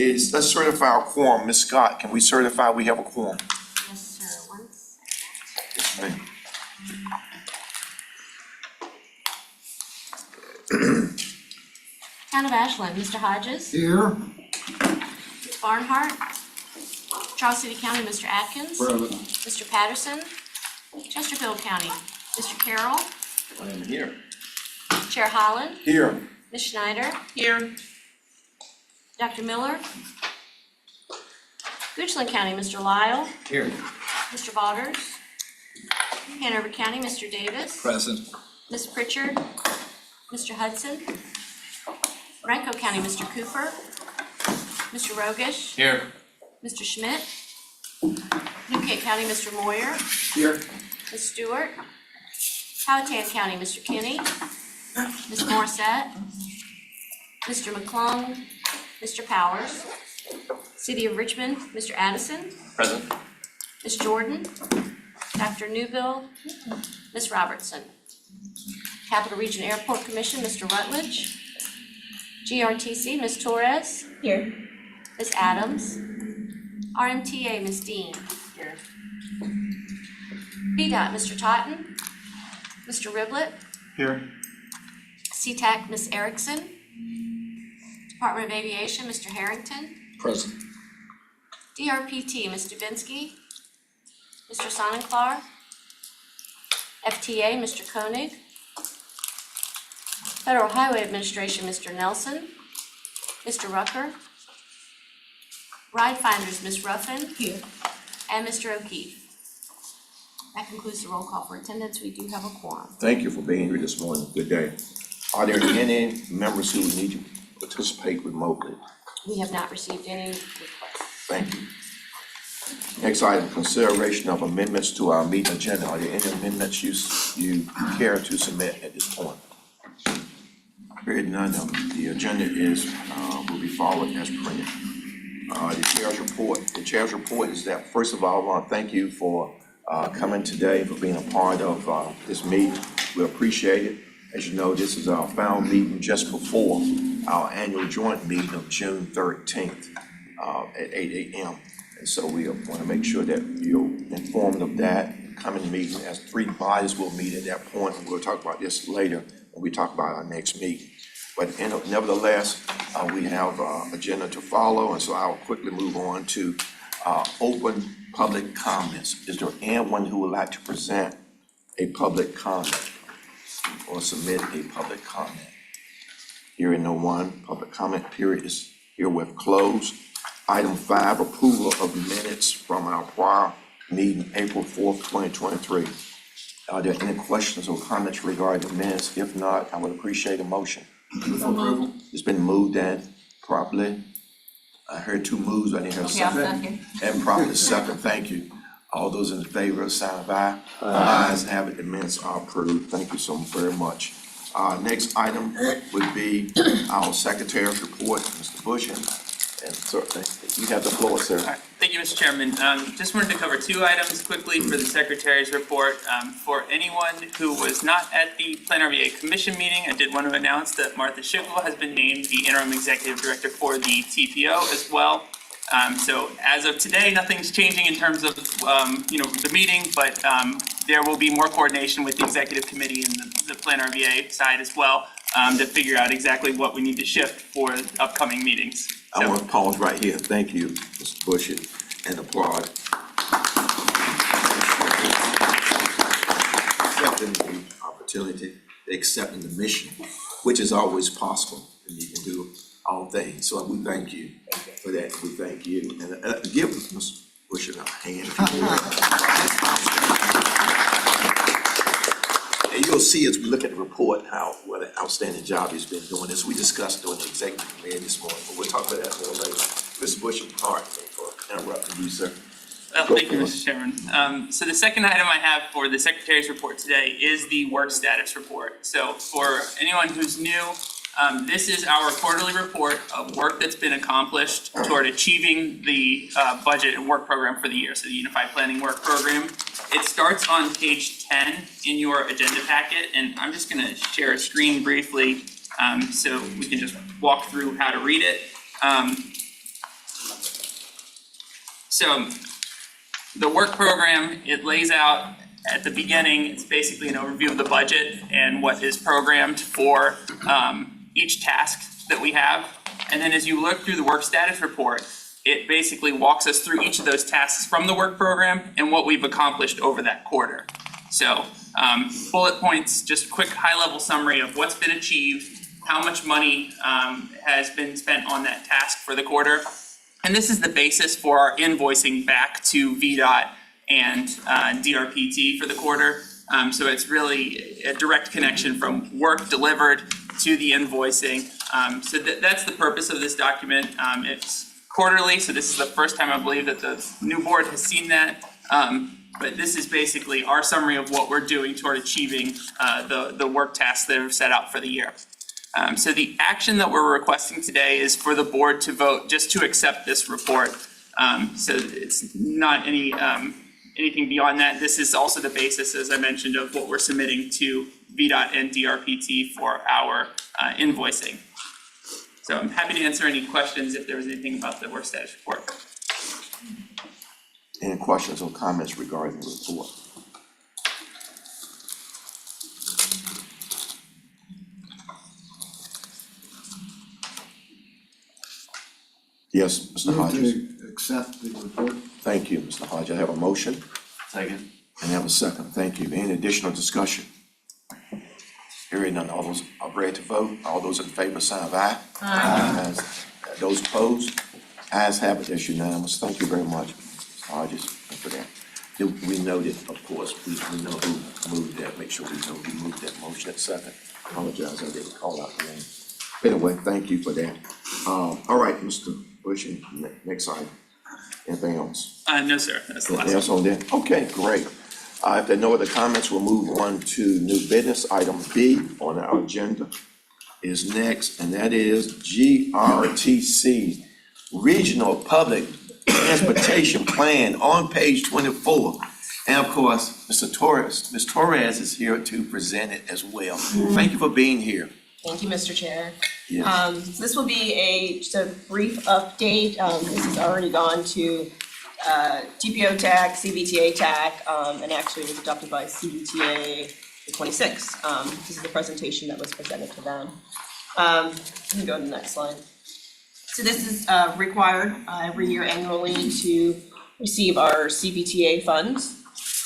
let's certify our quorum. Ms. Scott, can we certify we have a quorum? Yes, sir. 1 second. Yes, ma'am. Town of Ashland, Mr. Hodges, Here. Ms. Barnhart, Charles City County, Mr. Atkins, Present. Mr. Patterson, Chesterfield County, Mr. Carroll, I am here. Chair Holland, Here. Ms. Schneider. Here. Dr. Miller. Goochland County, Mr. Lyle, Here. Mr. Vaughters. Hanover County, Mr. Davis, Present. Ms. Pritchard, Mr. Hudson. Ranko County, Mr. Cooper, Mr. Rogish, Here. Mr. Schmidt. Newcastle County, Mr. Moyer, Here. Ms. Stewart. Powhatan County, Mr. Kinney, Ms. Morissette, Mr. McClung, Mr. Powers. City of Richmond, Mr. Addison, Present. Ms. Jordan, Dr. Newbill, Ms. Robertson. Capital Region Airport Commission, Mr. Rutledge. GRTC, Ms. Torres. Here. Ms. Adams. RMTA, Ms. Dean. Here. VDOT, Mr. Totten. Mr. Riblett. Here. CTAC, Ms. Erickson. Department of Aviation, Mr. Harrington. Present. DRPT, Ms. Dubinsky. Mr. Sonnenklar. FTA, Mr. Koenig. Federal Highway Administration, Mr. Nelson. Mr. Rucker. Ride Finders, Ms. Ruffin. Here. And Mr. O'Keefe. That concludes the roll call for attendance. We do have a quorum. Thank you for being here this morning. Good day. Are there any members who need to participate remotely? We have not received any requests. Thank you. Next item, consideration of amendments to our meeting agenda. Are there any amendments you care to submit at this point? Hearing none, the agenda will be followed as printed. The chair's report is that, first of all, I want to thank you for coming today, for being a part of this meeting. We appreciate it. As you know, this is our final meeting just before our annual joint meeting of June 13th at 8 a.m. And so we want to make sure that you're informed of that coming meeting, as three bodies will meet at that point. And we'll talk about this later when we talk about our next meeting. But nevertheless, we have an agenda to follow, and so I'll quickly move on to open public comments. Is there anyone who would like to present a public comment or submit a public comment? Hearing no one, public comment period is herewith closed. Item 5, approval of minutes from our prior meeting, April 4th, 2023. Are there any questions or comments regarding the minutes? If not, I would appreciate a motion. Approval. It's been moved and properly. I heard two moves, I didn't hear a second. And properly second, thank you. All those in favor, sign of aye. Ayes have it, the minutes are approved. Thank you so very much. Next item would be our secretary's report, Mr. Bush, and certainly, you have the floor, sir. All right. Thank you, Mr. Chairman. Just wanted to cover two items quickly for the Secretary's report. For anyone who was not at the Plan RVA Commission meeting, I did want to announce that Martha Schickel has been named the Interim Executive Director for the TPO as well. So as of today, nothing's changing in terms of the meeting, but there will be more coordination with the Executive Committee and the Plan RVA side as well to figure out exactly what we need to shift for upcoming meetings. I want to pause right here. Thank you, Mr. Bush, and applaud. Accepting the opportunity, accepting the mission, which is always possible, and you can do all things. So we thank you for that. We thank you. And give Mr. Bush a hand. And you'll see as we look at the report what an outstanding job he's been doing. As we discussed during the executive committee this morning, but we'll talk about that more later. Mr. Bush, pardon me for interrupting you, sir. Thank you, Mr. Chairman. So the second item I have for the Secretary's report today is the work status report. So for anyone who's new, this is our quarterly report of work that's been accomplished toward achieving the budget and work program for the year, so the Unified Planning Work Program. It starts on page 10 in your agenda packet, and I'm just going to share a screen briefly so we can just walk through how to read it. So the work program, it lays out at the beginning, it's basically an overview of the budget and what is programmed for each task that we have. And then as you look through the work status report, it basically walks us through each of those tasks from the work program and what we've accomplished over that quarter. So bullet points, just quick high-level summary of what's been achieved, how much money has been spent on that task for the quarter. And this is the basis for our invoicing back to VDOT and DRPT for the quarter. So it's really a direct connection from work delivered to the invoicing. So that's the purpose of this document. It's quarterly, so this is the first time I believe that the new board has seen that. But this is basically our summary of what we're doing toward achieving the work tasks that are set out for the year. So the action that we're requesting today is for the board to vote just to accept this report. So it's not anything beyond that. This is also the basis, as I mentioned, of what we're submitting to VDOT and DRPT for our invoicing. So I'm happy to answer any questions if there was anything about the work status report. Any questions or comments regarding the report? Yes, Mr. Hodges. Move to accept the report. Thank you, Mr. Hodges. I have a motion Second. and I have a second. Thank you. Any additional discussion? Hearing none, all those are ready to vote. All those in favor, sign of aye. Aye. Those opposed, ayes have it, that's unanimous. Thank you very much, Mr. Hodges, for that. We noted, of course, we know who moved that, make sure we know who moved that motion at second. Apologize, I didn't call out the name. Anyway, thank you for that. All right, Mr. Bush, next item. Anything else? No, sir, that's the last Anything else one. on that? Okay, great. If there are no other comments, we'll move on to new business. Item B on our agenda is next, and that is GRTC Regional Public Transportation Plan on page 24. And of course, Ms. Torres is here to present it as well. Thank you for being here. Thank you, Mr. Chair. Yes. So this will be just a brief update. This has already gone to TPO TAC, CVTA TAC, and actually was adopted by CVTA the 26th. This is the presentation that was presented to them. You can go to the next slide. So this is required every year annually to receive our CVTA funds.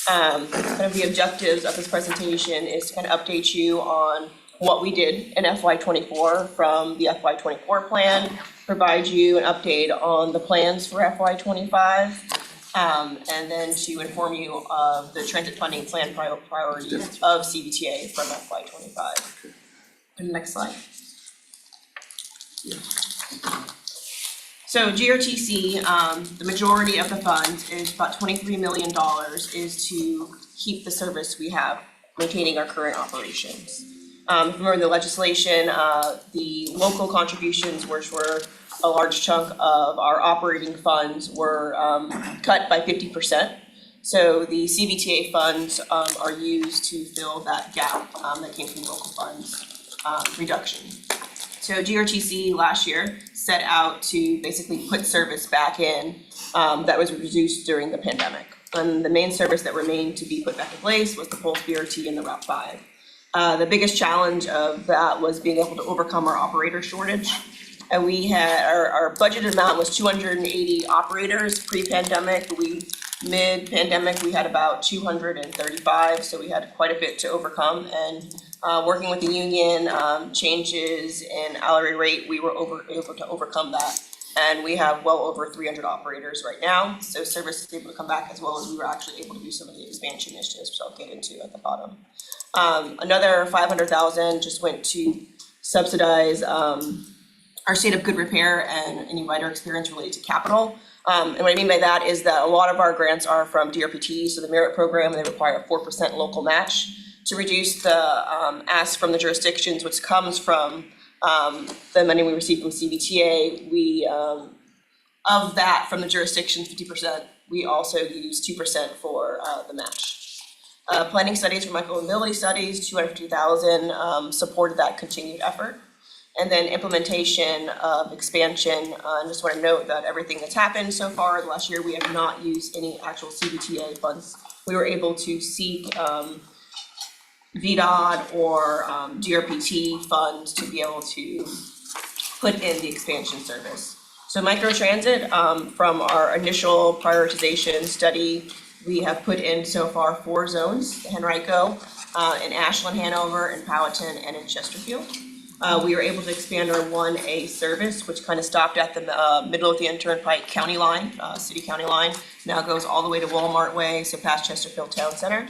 Kind of the objectives of this presentation is to kind of update you on what we did in FY24 from the FY24 plan, provide you an update on the plans for FY25, and then to inform you of the transit funding plan priorities of CVTA from FY25. Next slide. So GRTC, the majority of the funds is about $23 million is to keep the service we have, maintaining our current operations. If you remember the legislation, the local contributions, which were a large chunk of our operating funds, were cut by 50%. So the CVTA funds are used to fill that gap that came from local funds reduction. So GRTC last year set out to basically put service back in that was reduced during the pandemic. And the main service that remained to be put back in place was the Pulse BRT and the Route 5. The biggest challenge of that was being able to overcome our operator shortage. And we had, our budgeted amount was 280 operators pre-pandemic. Mid-pandemic, we had about 235, so we had quite a bit to overcome. And working with the union, changes in hourly rate, we were able to overcome that. And we have well over 300 operators right now. So service is able to come back, as well as we were actually able to do some of the expansion initiatives, which I'll get into at the bottom. Another 500,000 just went to subsidize our state of good repair and any rider experience related to capital. And what I mean by that is that a lot of our grants are from DRPT, so the merit program, and they require a 4% local match to reduce the ask from the jurisdictions, which comes from the money we receive from CVTA. We, of that from the jurisdictions, 50%, we also use 2% for the match. Planning studies for micromobility studies, 250,000 supported that continued effort. And then implementation of expansion, I just want to note that everything that's happened so far last year, we have not used any actual CBTA funds. We were able to seek VDOT or DRPT funds to be able to put in the expansion service. So microtransit, from our initial prioritization study, we have put in so far 4 zones, Henrico, in Ashland, Hanover, in Powhatan, and in Chesterfield. We were able to expand our 1A service, which kind of stopped at the middle of the Turnpike county line, city county line, now goes all the way to Walmart Way, so past Chesterfield Town Center.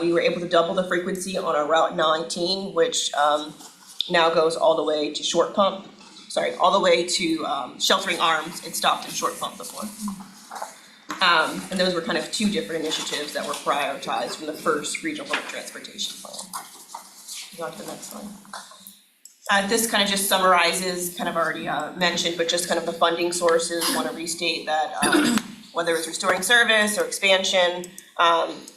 We were able to double the frequency on our Route 19, which now goes all the way to all the way to Sheltering Arms. It stopped at Short Pump before. And those were kind of 2 different initiatives that were prioritized from the first regional public transportation plan. Go on to the next slide. This kind of just summarizes, kind of already mentioned, but just kind of the funding sources. Want to restate that whether it's restoring service or expansion,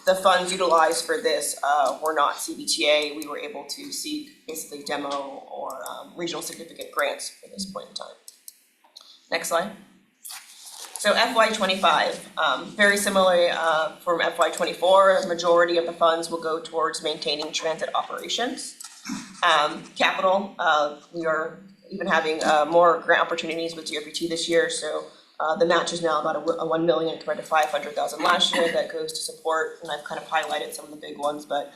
the funds utilized for this were not CBTA. We were able to seek basically demo or regional significant grants at this point in time. Next slide. So FY25, very similarly from FY24, a majority of the funds will go towards maintaining transit operations. Capital, we are even having more grant opportunities with DRPT this year, so the match is now about a 1 million compared to 500,000 last year. That goes to support, and I've kind of highlighted some of the big ones, but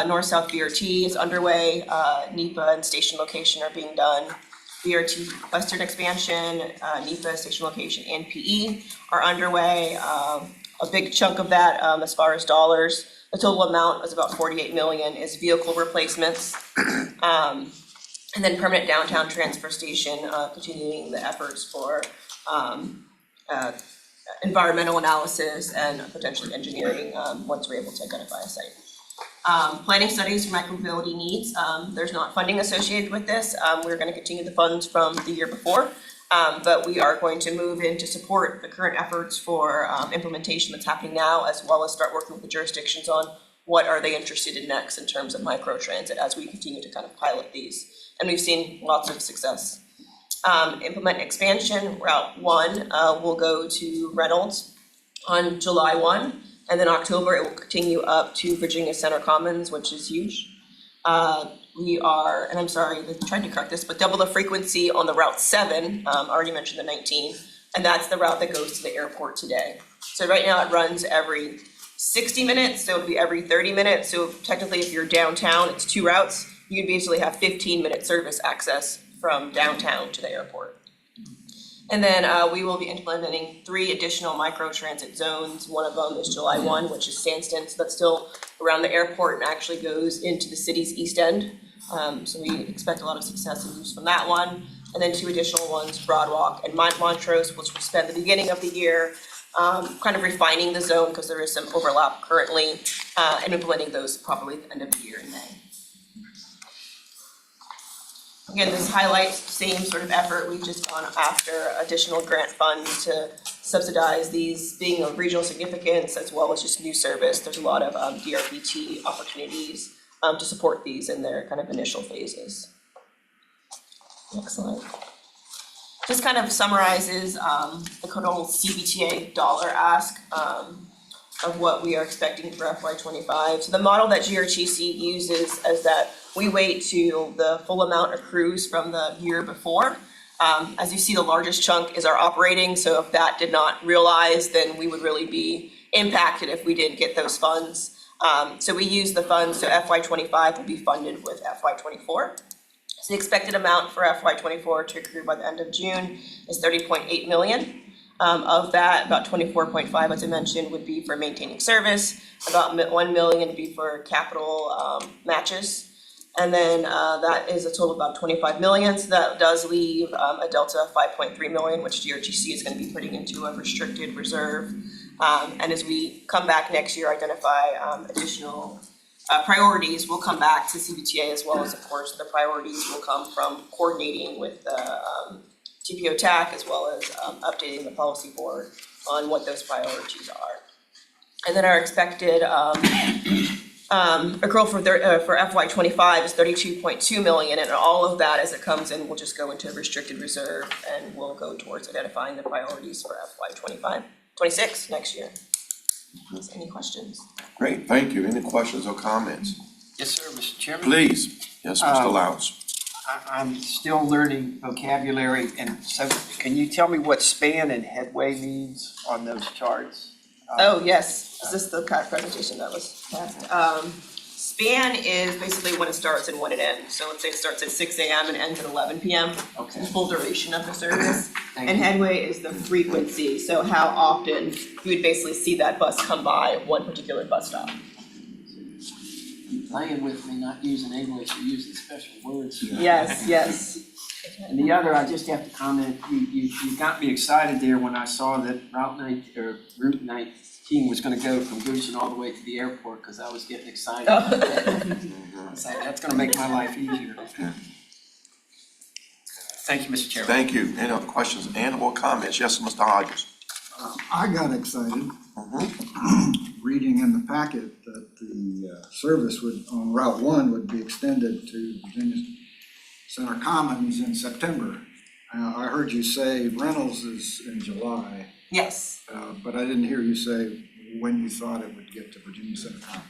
North-South BRT is underway, NEPA and station location are being done. BRT Western expansion, NEPA station location and PE are underway. A big chunk of that, as far as dollars, the total amount is about 48 million is vehicle replacements. And then permanent downtown transfer station, continuing the efforts for environmental analysis and potentially engineering once we're able to identify a site. Planning studies for micromobility needs, there's not funding associated with this. We're going to continue the funds from the year before, but we are going to move in to support the current efforts for implementation that's happening now, as well as start working with the jurisdictions on what are they interested in next in terms of microtransit as we continue to kind of pilot these. And we've seen lots of success. Implement expansion, Route 1 will go to Reynolds on July 1. And then October, it will continue up to Virginia Center Commons, which is huge. We are, and I'm sorry, I tried to correct this, but double the frequency on the Route 7, already mentioned the 19, and that's the route that goes to the airport today. So right now it runs every 60 minutes, so it'll be every 30 minutes. So technically if you're downtown, it's 2 routes. You could basically have 15-minute service access from downtown to the airport. And then we will be implementing 3 additional microtransit zones. One of them is July 1, which is Sandston, so that's still around the airport and actually goes into the city's east end. So we expect a lot of success and use from that one. And then 2 additional ones, Broadwalk and Montrose, which we'll spend the beginning of the year kind of refining the zone because there is some overlap currently, and implementing those probably at the end of the year in May. Again, this highlights the same sort of effort. We've just gone after additional grant funds to subsidize these being of regional significance as well as just new service. There's a lot of DRPT opportunities to support these in their kind of initial phases. Next slide. Just kind of summarizes the total CBTA dollar ask of what we are expecting for FY25. So the model that GRTC uses is that we wait till the full amount accrues from the year before. As you see, the largest chunk is our operating, so if that did not realize, then we would really be impacted if we didn't get those funds. So we use the funds, so FY25 will be funded with FY24. So the expected amount for FY24 to accrue by the end of June is 30.8 million. Of that, about 24.5, as I mentioned, would be for maintaining service. About 1 million would be for capital matches. And then that is a total of about 25 million. So that does leave a delta of 5.3 million, which DRTC is going to be putting into a restricted reserve. And as we come back next year, identify additional priorities, we'll come back to CBTA, as well as, of course, the priorities will come from coordinating with the TPO TAC, as well as updating the policy board on what those priorities are. And then our expected accrual for FY '25 is 32.2 million, and all of that as it comes in will just go into restricted reserve and will go towards identifying the priorities for FY '26 next year. Any questions? Great, thank you. Any questions or comments? Yes, sir, Mr. Chairman. Please, yes, Mr. Louds. I'm still learning vocabulary, and so can you tell me what span and headway means on those charts? Oh, yes, is this the kind of presentation that was passed? Span is basically when it starts and when it ends, so let's say it starts at 6 a.m. and ends at 11 p.m. Okay. The full duration of the service. Thank And you. headway is the frequency, so how often you would basically see that bus come by one particular bus stop. You're playing with me, not using English, you're using special words. Yes, yes. And the other, I just have to comment, you got me excited there when I saw that Route 19 was gonna go from Goshen all the way to the airport, because I was getting excited. I was like, that's gonna make my life easier. Thank you, Mr. Chairman. Thank you. Any other questions and or comments? Yes, Mr. Hodges. I got excited reading in the packet that the service on Route 1 would be extended to Virginia Center Commons in September. I heard you say Reynolds is in July, Yes. but I didn't hear you say when you thought it would get to Virginia Center Commons.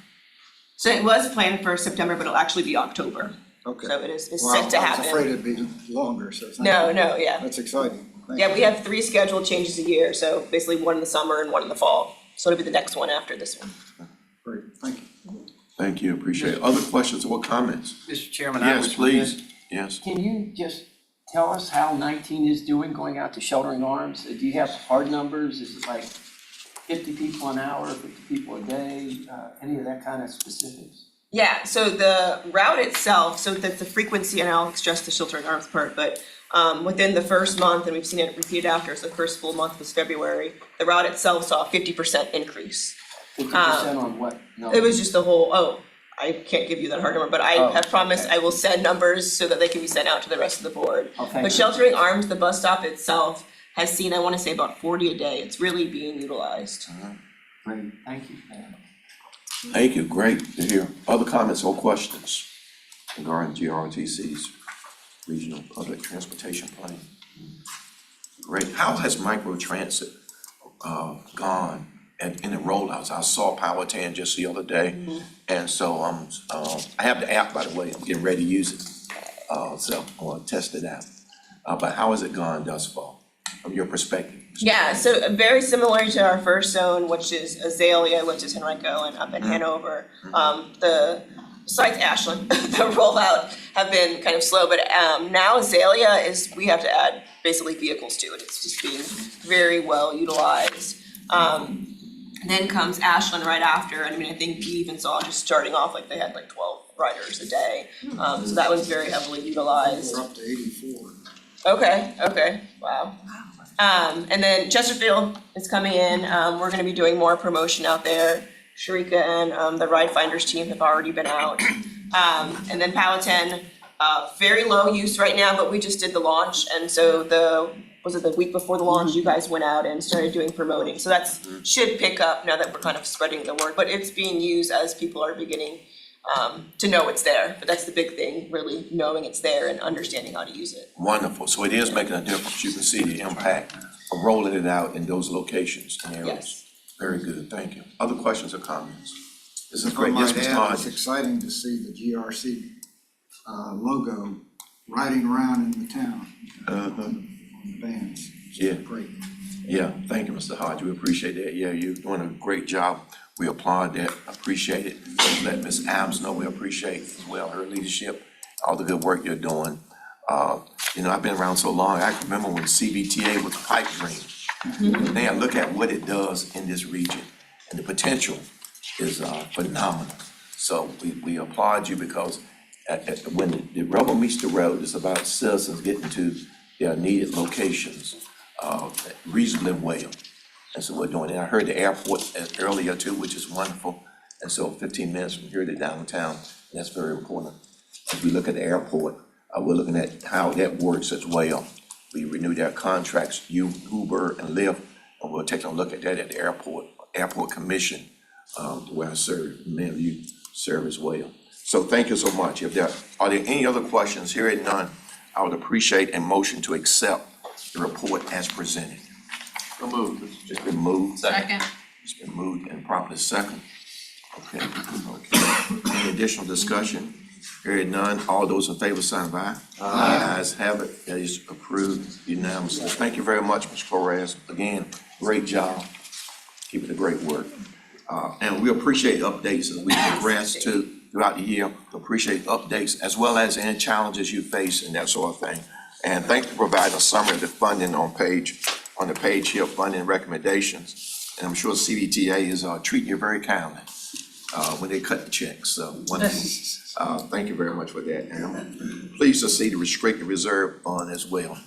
So it was planned for September, but it'll actually be October. Okay. So it's Well, set to I was happen. afraid it'd be longer, so it's not. No, yeah. That's exciting. Thank Yeah, you. we have 3 scheduled changes a year, so basically one in the summer and one in the fall. So it'll be the next one after this one. Great, thank you. Thank you, appreciate it. Other questions or comments? Mr. Chairman, I Yes, was please. Yes. Can you just tell us how 19 is doing going out to sheltering arms? Do you have hard numbers? Is it like 50 people an hour, 50 people a day, any of that kind of specifics? Yeah, so the route itself, so that's the frequency, and I'll stress the sheltering arms part, but within the first month, and we've seen it repeated after, so the first full month was February, the route itself saw a 50% increase. 50% on what? No. It was just the whole, I can't give you that hard number, but I Oh, have promised okay. I will send numbers so that they can be sent out to the rest of the board. Oh, thank But you. sheltering arms, the bus stop itself has seen, I wanna say about 40 a day. It's really being utilized. Great, thank you. Thank you, great to hear. Other comments or questions regarding GRTC's Regional Public Transportation Plan? Great. How has microtransit gone in the rollouts? I saw Powhatan just the other day, and so I have the app, by the way. I'm getting ready to use it, so I want to test it out. But how has it gone thus far, from your perspective? Yeah, so very similar to our first zone, which is Azalea, which is Henrico, and up in Hanover. Besides Ashland, the rollout have been kind of slow, but now Azalea we have to add basically vehicles to it. It's just being very well utilized. Then comes Ashland right after, and I mean, I think we even saw just starting off, like they had like 12 riders a day. So that was very heavily utilized. We're up to 84. Okay, wow. And then Chesterfield is coming in, we're gonna be doing more promotion out there. Sharika and the Ride Finders team have already been out. And then Powhatan, very low use right now, but we just did the launch, and so was it the week before the launch, you guys went out and started doing promoting, so that's should pick up now that we're kind of spreading the word, but it's being used as people are beginning to know it's there, but that's the big thing, really knowing it's there and understanding how to use it. Wonderful. So it is making a difference. You can see the impact of rolling it out in those locations and areas. Yes. Very good, thank you. Other questions or comments? This is If I great. Yes, might Mr. add, Hodges. it's exciting to see the GRC logo riding around in the town on the vans. It's Yeah. Great. Yeah, thank you, Mr. Hodge, we appreciate that, yeah, you're doing a great job, we applaud that, appreciate it. Let Ms. Adams know we appreciate as well her leadership, all the good work you're doing. I've been around so long, I can remember when CBTA was a pipe dream. Now look at what it does in this region, and the potential is phenomenal. So we applaud you because when the rubber meets the road, it's about citizens getting to their needed locations reasonably well. And so we're doing it. I heard the airport earlier too, which is wonderful. And so 15 minutes from here to downtown, that's very important. As we look at the airport, we're looking at how that works as well. We renewed our contracts, Uber and Lyft, and we'll take a look at that at the airport commission, where I serve. Many of you serve as well. So thank you so much. If there are there any other questions, hearing none, I would appreciate a motion to accept the report as presented. So moved. It's been moved. Second. It's been moved and properly second. Okay, okay. Any additional discussion? Hearing none, all those in favor sign of aye. Aye. Ayes have it, that is approved unanimously. Thank you very much, Mr. Flores. Again, great job. Keep it a great work. And we appreciate updates as we progress throughout the year. Appreciate updates as well as any challenges you face and that sort of thing. And thank you for providing a summary of the funding on the page here, funding recommendations. And I'm sure CVTA is treating you very kindly when they cut the checks. So thank you very much for that. And I'm pleased to see the restricted reserve fund as well,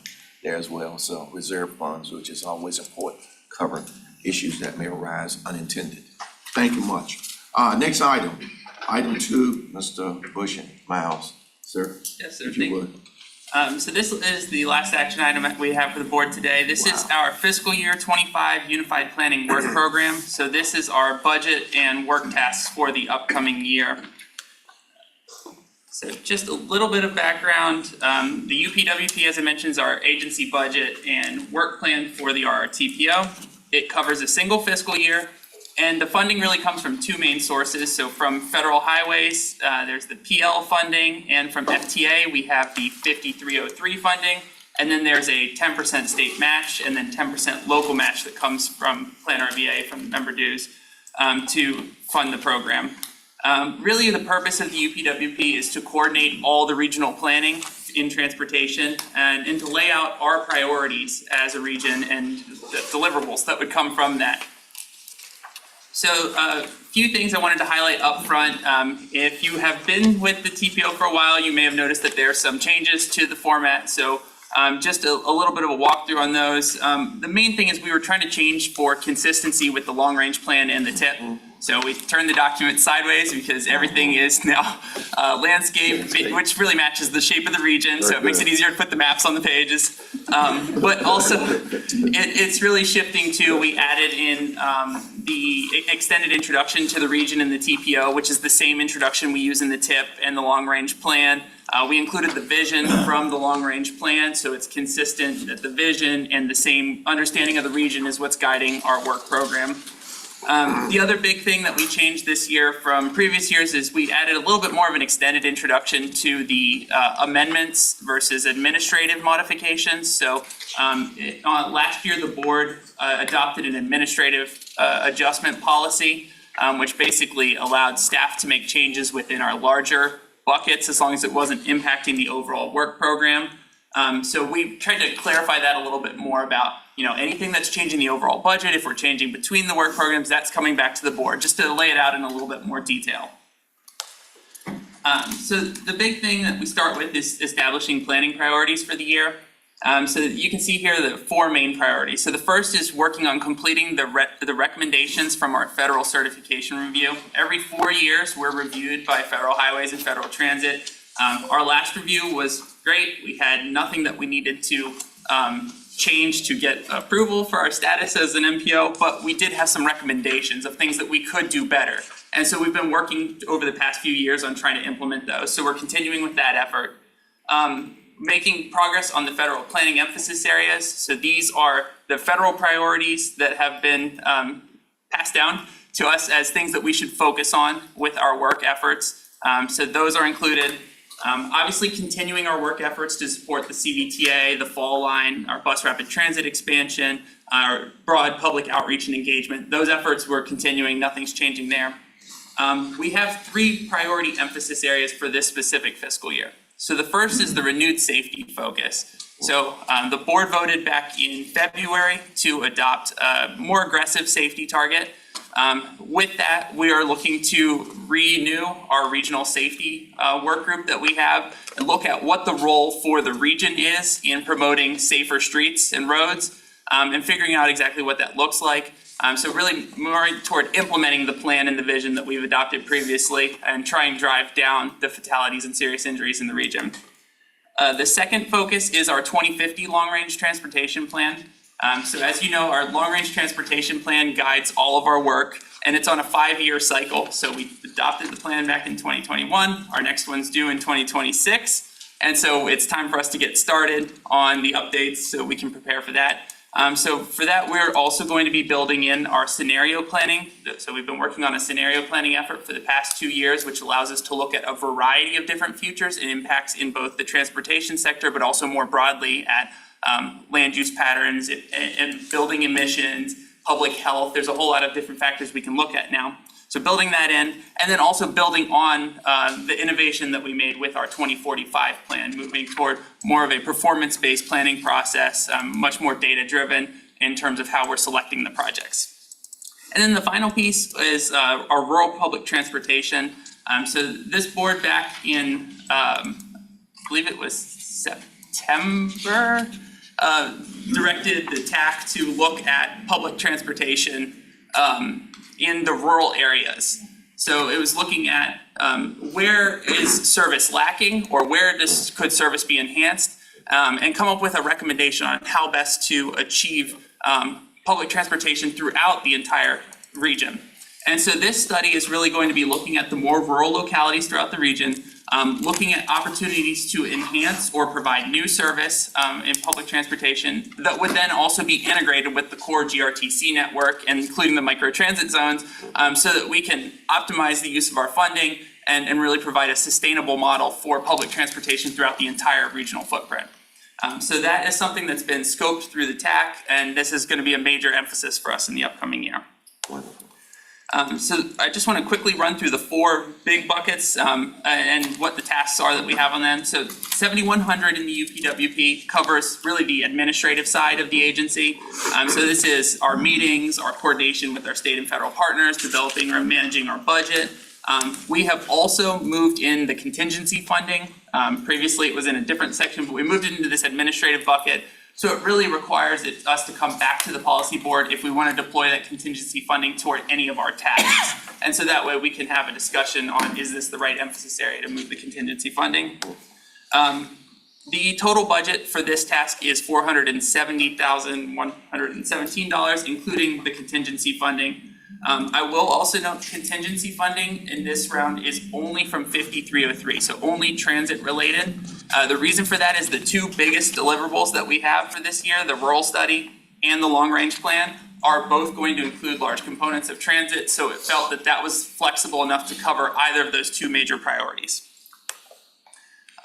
there as well. So reserve funds, which is always important, cover issues that may arise unintended. Thank you much. Next item, item 2, Mr. Bush and Miles, sir. Yes, sir. If you would. So this is the last action item that we have for the board today. This is our fiscal year 25 Unified Planning Work Program. So this is our budget and work tasks for the upcoming year. So just a little bit of background. The UPWP, as I mentioned, is our agency budget and work plan for the RRTPO. It covers a single fiscal year, and the funding really comes from two main sources. So from federal highways, there's the PL funding, and from FTA, we have the 5303 funding, and then there's a 10% state match, and then 10% local match that comes from Plan RVA, from member dues, to fund the program. Really, the purpose of the UPWP is to coordinate all the regional planning in transportation and to lay out our priorities as a region and the deliverables that would come from that. So a few things I wanted to highlight up front. If you have been with the TPO for a while, you may have noticed that there are some changes to the format. So just a little bit of a walkthrough on those. The main thing is we were trying to change for consistency with the long range plan and the TIP. So we turned the document sideways because everything is now landscape, which really matches the shape of the region. So it makes it easier to put the maps on the pages. But also it's really shifting to, we added in the extended introduction to the region in the TPO, which is the same introduction we use in the TIP and the long range plan. We included the vision from the long range plan, so it's consistent that the vision and the same understanding of the region is what's guiding our work program. The other big thing that we changed this year from previous years is we added a little bit more of an extended introduction to the amendments versus administrative modifications. So last year, the board adopted an administrative adjustment policy, which basically allowed staff to make changes within our larger buckets as long as it wasn't impacting the overall work program. So we tried to clarify that a little bit more about, anything that's changing the overall budget, if we're changing between the work programs, that's coming back to the board, just to lay it out in a little bit more detail. So the big thing that we start with is establishing planning priorities for the year. So you can see here the 4 main priorities. So the first is working on completing the recommendations from our federal certification review. Every 4 years, we're reviewed by Federal Highways and Federal Transit. Our last review was great. We had nothing that we needed to change to get approval for our status as an MPO, but we did have some recommendations of things that we could do better. And so we've been working over the past few years on trying to implement those. So we're continuing with that effort. Making progress on the federal planning emphasis areas. So these are the federal priorities that have been passed down to us as things that we should focus on with our work efforts. So those are included. Obviously continuing our work efforts to support the CVTA, the fall line, our bus rapid transit expansion, our broad public outreach and engagement. Those efforts we're continuing, nothing's changing there. We have 3 priority emphasis areas for this specific fiscal year. So the first is the renewed safety focus. So the board voted back in February to adopt a more aggressive safety target. With that, we are looking to renew our regional safety work group that we have and look at what the role for the region is in promoting safer streets and roads and figuring out exactly what that looks like. So really more toward implementing the plan and the vision that we've adopted previously and try and drive down the fatalities and serious injuries in the region. The second focus is our 2050 long-range transportation plan. So as you know, our long-range transportation plan guides all of our work, and it's on a 5-year cycle. So we adopted the plan back in 2021. Our next one's due in 2026. And so it's time for us to get started on the updates so we can prepare for that. So for that, we're also going to be building in our scenario planning. So we've been working on a scenario planning effort for the past 2 years, which allows us to look at a variety of different futures and impacts in both the transportation sector, but also more broadly at land use patterns and building emissions, public health. There's a whole lot of different factors we can look at now. So building that in, and then also building on the innovation that we made with our 2045 plan, moving toward more of a performance-based planning process, much more data-driven in terms of how we're selecting the projects. And then the final piece is our rural public transportation. So this board back in, I believe it was September, directed the TAC to look at public transportation in the rural areas. So it was looking at where is service lacking or where could service be enhanced, and come up with a recommendation on how best to achieve public transportation throughout the entire region. And so this study is really going to be looking at the more rural localities throughout the region, looking at opportunities to enhance or provide new service in public transportation that would then also be integrated with the core GRTC network, including the microtransit zones, so that we can optimize the use of our funding and really provide a sustainable model for public transportation throughout the entire regional footprint. So that is something that's been scoped through the TAC, and this is going to be a major emphasis for us in the upcoming year. So I just want to quickly run through the 4 big buckets and what the tasks are that we have on them. So 7100 in the UPWP covers really the administrative side of the agency. So this is our meetings, our coordination with our state and federal partners, developing or managing our budget. We have also moved in the contingency funding. Previously it was in a different section, but we moved it into this administrative bucket. So it really requires us to come back to the policy board if we want to deploy that contingency funding toward any of our tasks. And so that way we can have a discussion on, is this the right emphasis area to move the contingency funding? The total budget for this task is $470,117, including the contingency funding. I will also note contingency funding in this round is only from 5303, so only transit related. The reason for that is the 2 biggest deliverables that we have for this year, the rural study and the long range plan, are both going to include large components of transit, so it felt that that was flexible enough to cover either of those 2 major priorities.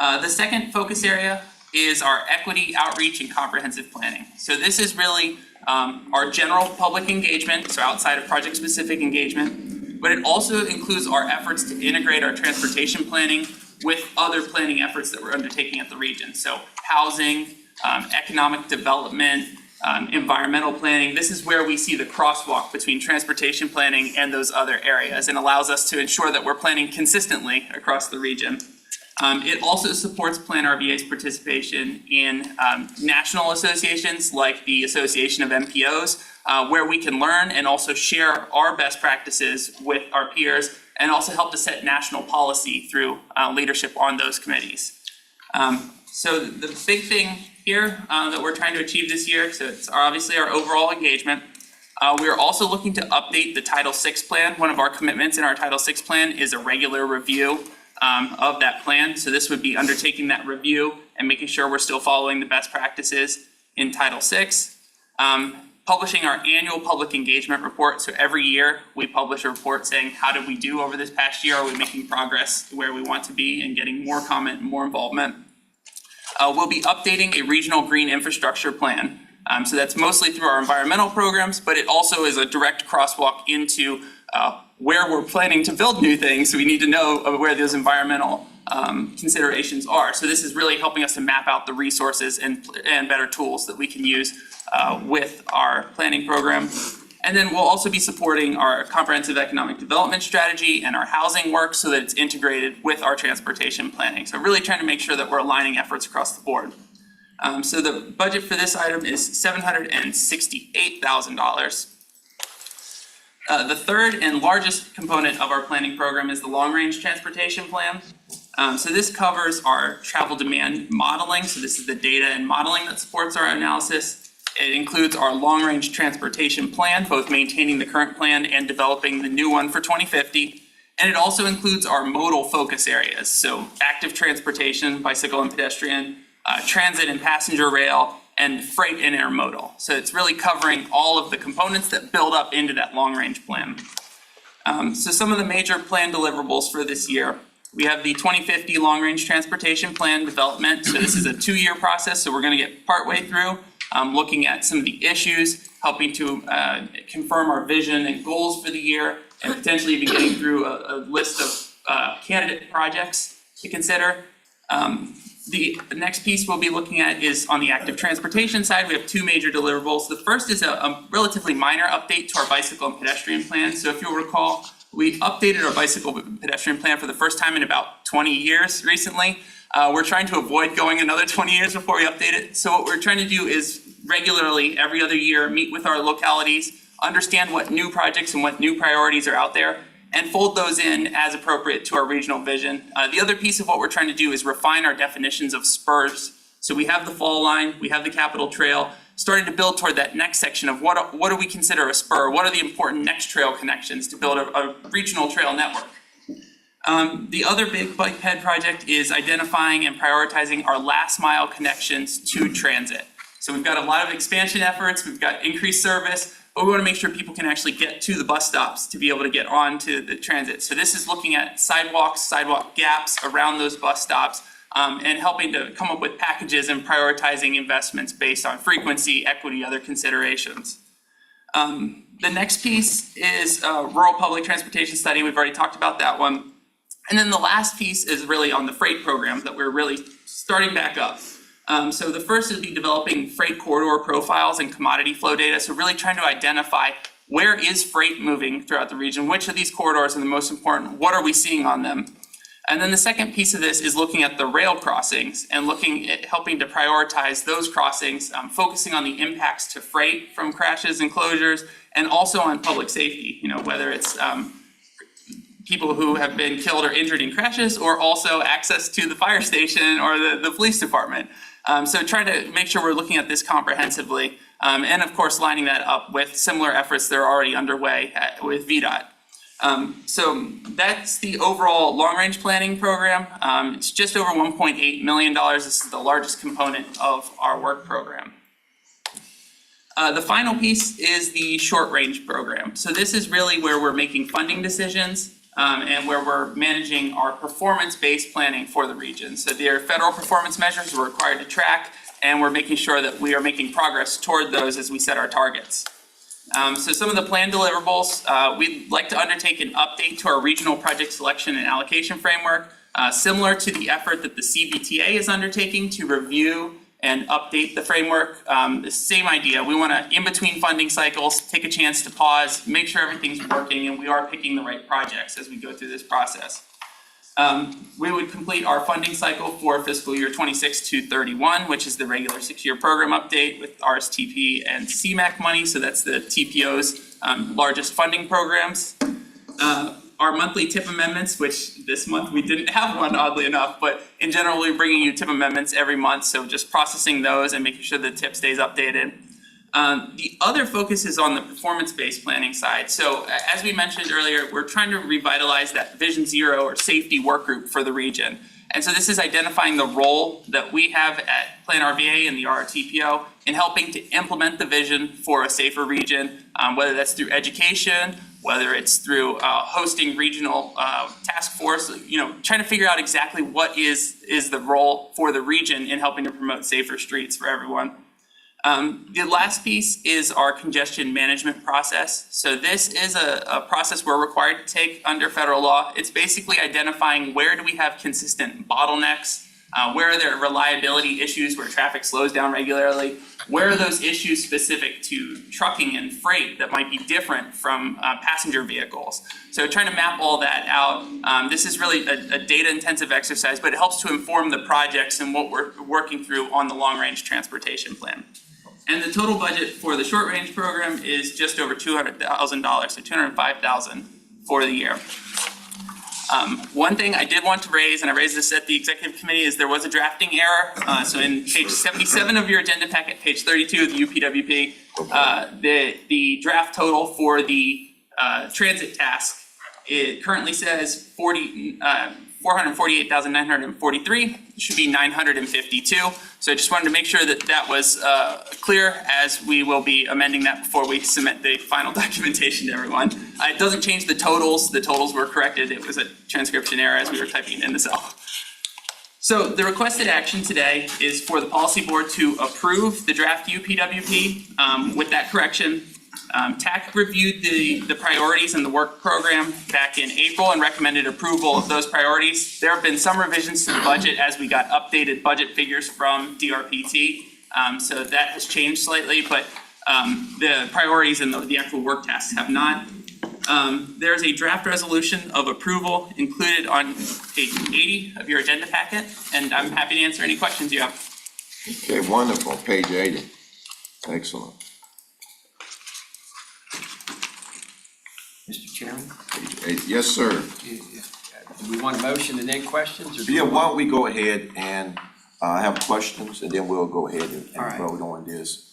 The second focus area is our equity, outreach, and comprehensive planning. So this is really our general public engagement, so outside of project-specific engagement, but it also includes our efforts to integrate our transportation planning with other planning efforts that we're undertaking at the region. So housing, economic development, environmental planning. This is where we see the crosswalk between transportation planning and those other areas, and allows us to ensure that we're planning consistently across the region. It also supports Plan RVA's participation in national associations like the Association of MPOs, where we can learn and also share our best practices with our peers, and also help to set national policy through leadership on those committees. So the big thing here that we're trying to achieve this year, so it's obviously our overall engagement. We are also looking to update the Title VI plan. One of our commitments in our Title VI plan is a regular review of that plan. So this would be undertaking that review and making sure we're still following the best practices in Title VI. Publishing our annual public engagement report. So every year we publish a report saying, how did we do over this past year? Are we making progress where we want to be and getting more comment and more involvement? We'll be updating a regional green infrastructure plan. So that's mostly through our environmental programs, but it also is a direct crosswalk into where we're planning to build new things. So we need to know where those environmental considerations are. So this is really helping us to map out the resources and better tools that we can use with our planning program. And then we'll also be supporting our comprehensive economic development strategy and our housing work so that it's integrated with our transportation planning. So really trying to make sure that we're aligning efforts across the board. So the budget for this item is $768,000. The third and largest component of our planning program is the long-range transportation plan. So this covers our travel demand modeling. So this is the data and modeling that supports our analysis. It includes our long-range transportation plan, both maintaining the current plan and developing the new one for 2050. And it also includes our modal focus areas, so active transportation, bicycle and pedestrian, transit and passenger rail, and freight and intermodal. So it's really covering all of the components that build up into that long-range plan. So some of the major plan deliverables for this year. We have the 2050 long-range transportation plan development. So this is a 2-year process, so we're going to get partway through, looking at some of the issues, helping to confirm our vision and goals for the year, and potentially even getting through a list of candidate projects to consider. The next piece we'll be looking at is on the active transportation side. We have 2 major deliverables. The first is a relatively minor update to our bicycle and pedestrian plan. So if you'll recall, we updated our bicycle and pedestrian plan for the first time in about 20 years recently. We're trying to avoid going another 20 years before we update it. So what we're trying to do is regularly, every other year, meet with our localities, understand what new projects and what new priorities are out there, and fold those in as appropriate to our regional vision. The other piece of what we're trying to do is refine our definitions of spurs. So we have the fall line, we have the Capitol Trail, starting to build toward that next section of what do we consider a spur? What are the important next trail connections to build a regional trail network? The other big bikehead project is identifying and prioritizing our last mile connections to transit. So we've got a lot of expansion efforts, we've got increased service, but we want to make sure people can actually get to the bus stops to be able to get onto the transit. So this is looking at sidewalks, sidewalk gaps around those bus stops, and helping to come up with packages and prioritizing investments based on frequency, equity, other considerations. The next piece is rural public transportation study. We've already talked about that one. And then the last piece is really on the freight program that we're really starting back up. So the first would be developing freight corridor profiles and commodity flow data. So really trying to identify where is freight moving throughout the region, which of these corridors are the most important, what are we seeing on them? And then the second piece of this is looking at the rail crossings and looking at helping to prioritize those crossings, focusing on the impacts to freight from crashes and closures, and also on public safety, whether it's people who have been killed or injured in crashes, or also access to the fire station or the police department. So trying to make sure we're looking at this comprehensively, and of course lining that up with similar efforts that are already underway with VDOT. So that's the overall long-range planning program. It's just over $1.8 million. This is the largest component of our work program. The final piece is the short-range program. So this is really where we're making funding decisions, and where we're managing our performance-based planning for the region. So there are federal performance measures we're required to track, and we're making sure that we are making progress toward those as we set our targets. So some of the plan deliverables, we'd like to undertake an update to our regional project selection and allocation framework, similar to the effort that the CVTA is undertaking to review and update the framework. The same idea. We want to, in between funding cycles, take a chance to pause, make sure everything's working, and we are picking the right projects as we go through this process. We would complete our funding cycle for fiscal year 26 to 31, which is the regular 6-year program update with RSTP and CMAQ money. So that's the TPO's largest funding programs. Our monthly tip amendments, which this month we didn't have one, oddly enough, but in general, we're bringing you tip amendments every month. So just processing those and making sure the tip stays updated. The other focus is on the performance-based planning side. So as we mentioned earlier, we're trying to revitalize that Vision Zero or safety work group for the region. And so this is identifying the role that we have at Plan RVA and the RRTPO in helping to implement the vision for a safer region, whether that's through education, whether it's through hosting regional task force, trying to figure out exactly what is the role for the region in helping to promote safer streets for everyone. The last piece is our congestion management process. So this is a process we're required to take under federal law. It's basically identifying where do we have consistent bottlenecks, where are there reliability issues where traffic slows down regularly, where are those issues specific to trucking and freight that might be different from passenger vehicles. So trying to map all that out. This is really a data-intensive exercise, but it helps to inform the projects and what we're working through on the long-range transportation plan. And the total budget for the short-range program is just over $200,000, so $205,000 for the year. One thing I did want to raise, and I raised this at the executive committee, is there was a drafting error. So in page 77 of your agenda packet, page 32 of the UPWP, the draft total for the transit task, it currently says 448,943. It should be 952. So I just wanted to make sure that that was clear, as we will be amending that before we submit the final documentation to everyone. It doesn't change the totals. The totals were corrected. It was a transcription error as we were typing it in the cell. So the requested action today is for the policy board to approve the draft UPWP with that correction. TAC reviewed the priorities in the work program back in April and recommended approval of those priorities. There have been some revisions to the budget as we got updated budget figures from DRPT. So that has changed slightly, but the priorities and the actual work tasks have not. There's a draft resolution of approval included on page 80 of your agenda packet, and I'm happy to answer any questions you have. Okay, wonderful, page 80. Excellent. Mr. Chairman, Page 80. Yes, sir. do we want a motion and then questions, or? do we Yeah, why want- don't we go ahead and have questions, and then we'll go ahead and All right. vote on this.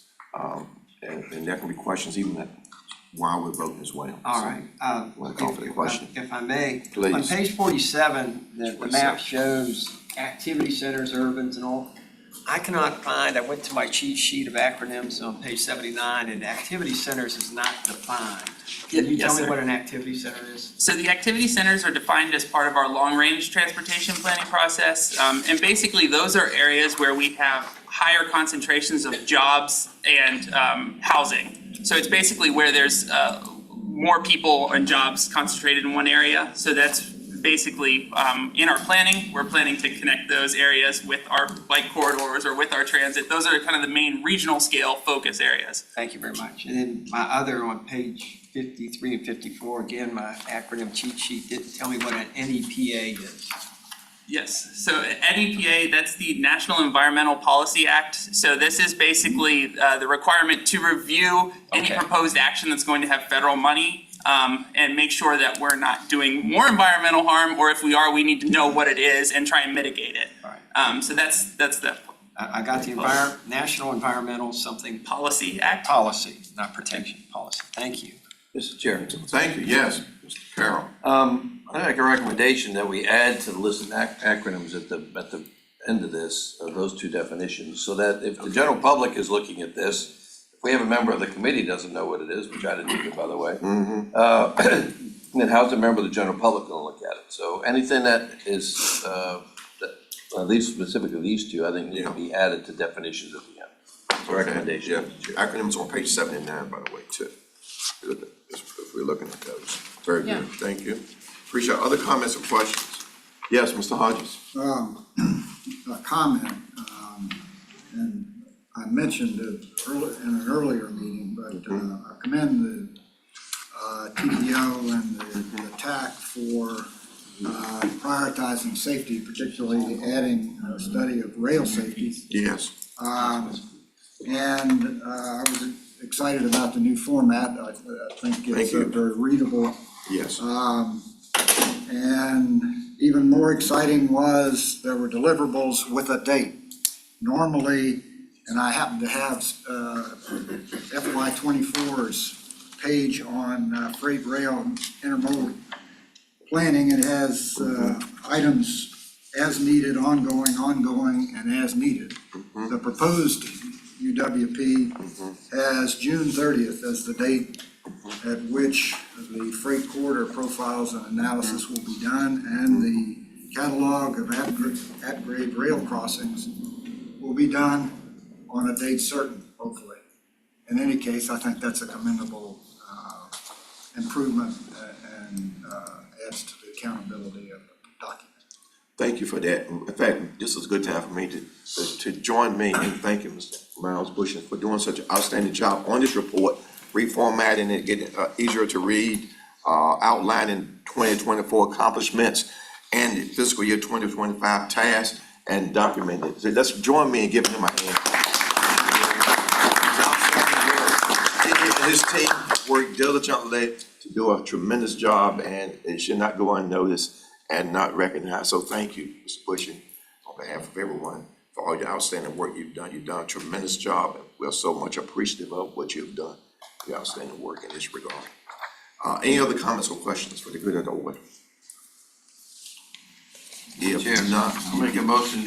And there can be questions even while we're voting as well. All right. We'll call for the question. If I may, Please. on page 47, the 47. map shows activity centers, urbans and all. I cannot find, I went to my cheat sheet of acronyms on page 79, and activity centers is not defined. Can you Yes, tell me sir. what an activity center is? So the activity centers are defined as part of our long-range transportation planning process. And basically, those are areas where we have higher concentrations of jobs and housing. So it's basically where there's more people and jobs concentrated in one area. So that's basically, in our planning, we're planning to connect those areas with our bike corridors or with our transit. Those are kind of the main regional scale focus areas. Thank you very much. And then my other on page 53 and 54, again, my acronym cheat sheet didn't tell me what an NEPA is. Yes, so NEPA, that's the National Environmental Policy Act. So this is basically the requirement to review any Okay. proposed action that's going to have federal money and make sure that we're not doing more environmental harm, or if we are, we need to know what it is and try and mitigate it. All right. So that's the I got the National Environmental something Policy Act. policy, not protection, policy. Thank you. Mr. Chairman, Thank you, yes, Mr. Carroll. I make a recommendation that we add to the list of acronyms at the end of this, those two definitions, so that if the general public is looking at this, if we have a member of the committee doesn't know what it is, which I didn't either, by the way, then how's a member of the general public gonna look at it? So anything that is, at least specifically these two, I think need to be added to definitions at the end. Recommendation. Yeah, acronyms on page 79, by the way, too. If we're looking at those. Very Yeah. good, thank you. Appreciate other comments or questions? Yes, Mr. Hodges. A comment, and I mentioned it in an earlier meeting, but I commend the TPO and the TAC for prioritizing safety, particularly adding a study of rail safety. Yes. And I was excited about the new format. I think it's Thank you. very readable. Yes. And even more exciting was there were deliverables with a date. Normally, and I happen to have FY 24's page on freight rail intermodal planning. It has items as needed, ongoing, and as needed. The proposed UWP has June 30th as the date at which the freight corridor profiles and analysis will be done, and the catalog of at-grade rail crossings will be done on a date certain, hopefully. In any case, I think that's a commendable improvement and adds to the accountability of the document. Thank you for that. In fact, this is a good time for me to join me and thank you, Mr. Miles Bush, for doing such an outstanding job on this report, reformatting it, getting it easier to read, outlining 2024 accomplishments and the fiscal year 2025 tasks, and document it. So let's join me in giving him a hand. He and his team worked diligently to do a tremendous job, and it should not go unnoticed. and not recognized. So thank you, Mr. Bushy, on behalf of everyone, for all your outstanding work you've done. You've done a tremendous job, and we're so much appreciative of what you've done. Your outstanding work in this regard. Any other comments or questions for the good of the order? If Chair, not, I'll make a motion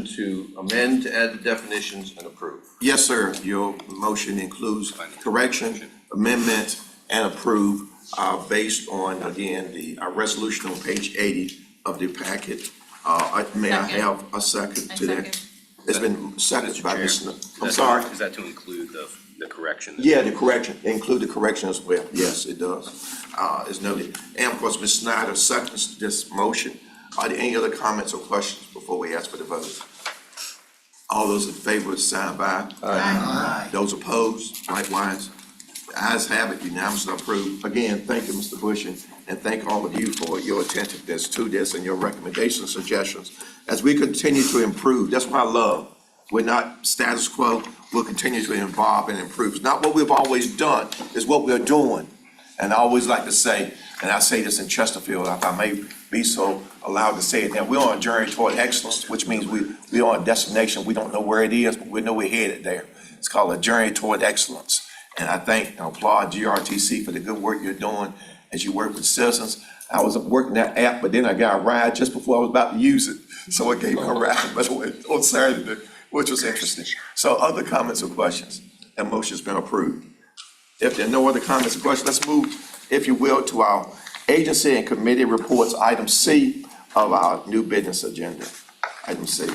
to amend, to add the definitions and approve. yes, sir, your motion includes correction, amendment, and approve, based on, again, the resolution on page 80 of the packet. May I Second. have a second to that? Second. It's been seconded by Chair, Ms. I'm sorry. Is that to include the correction? Yeah, the correction, include the correction as well. Yes, it does. It's noted. And of course, Ms. Snyder seconds this motion. Are there any other comments or questions before we ask for the vote? All those in favor, sign by. Aye. Those opposed, likewise. The ayes have it, unanimously approved. Again, thank you, Mr. Bush, and thank all of you for your attentiveness to this and your recommendations, suggestions. As we continue to improve, that's what I love. We're not status quo, we'll continue to evolve and improve. It's not what we've always done, it's what we're doing. And I always like to say, and I say this in Chesterfield, if I may be so allowed to say it now, we're on a journey toward excellence, which means we're on a destination, we don't know where it is, but we know we're headed there. It's called a journey toward excellence. And I thank and applaud GRTC for the good work you're doing as you work with citizens. I was working that app, but then I got a ride just before I was about to use it. So I gave me a ride, but on Saturday, which was interesting. So other comments or questions? That motion's been approved. If there are no other comments or questions, let's move, if you will, to our agency and committee reports, item C of our new business agenda. Item C.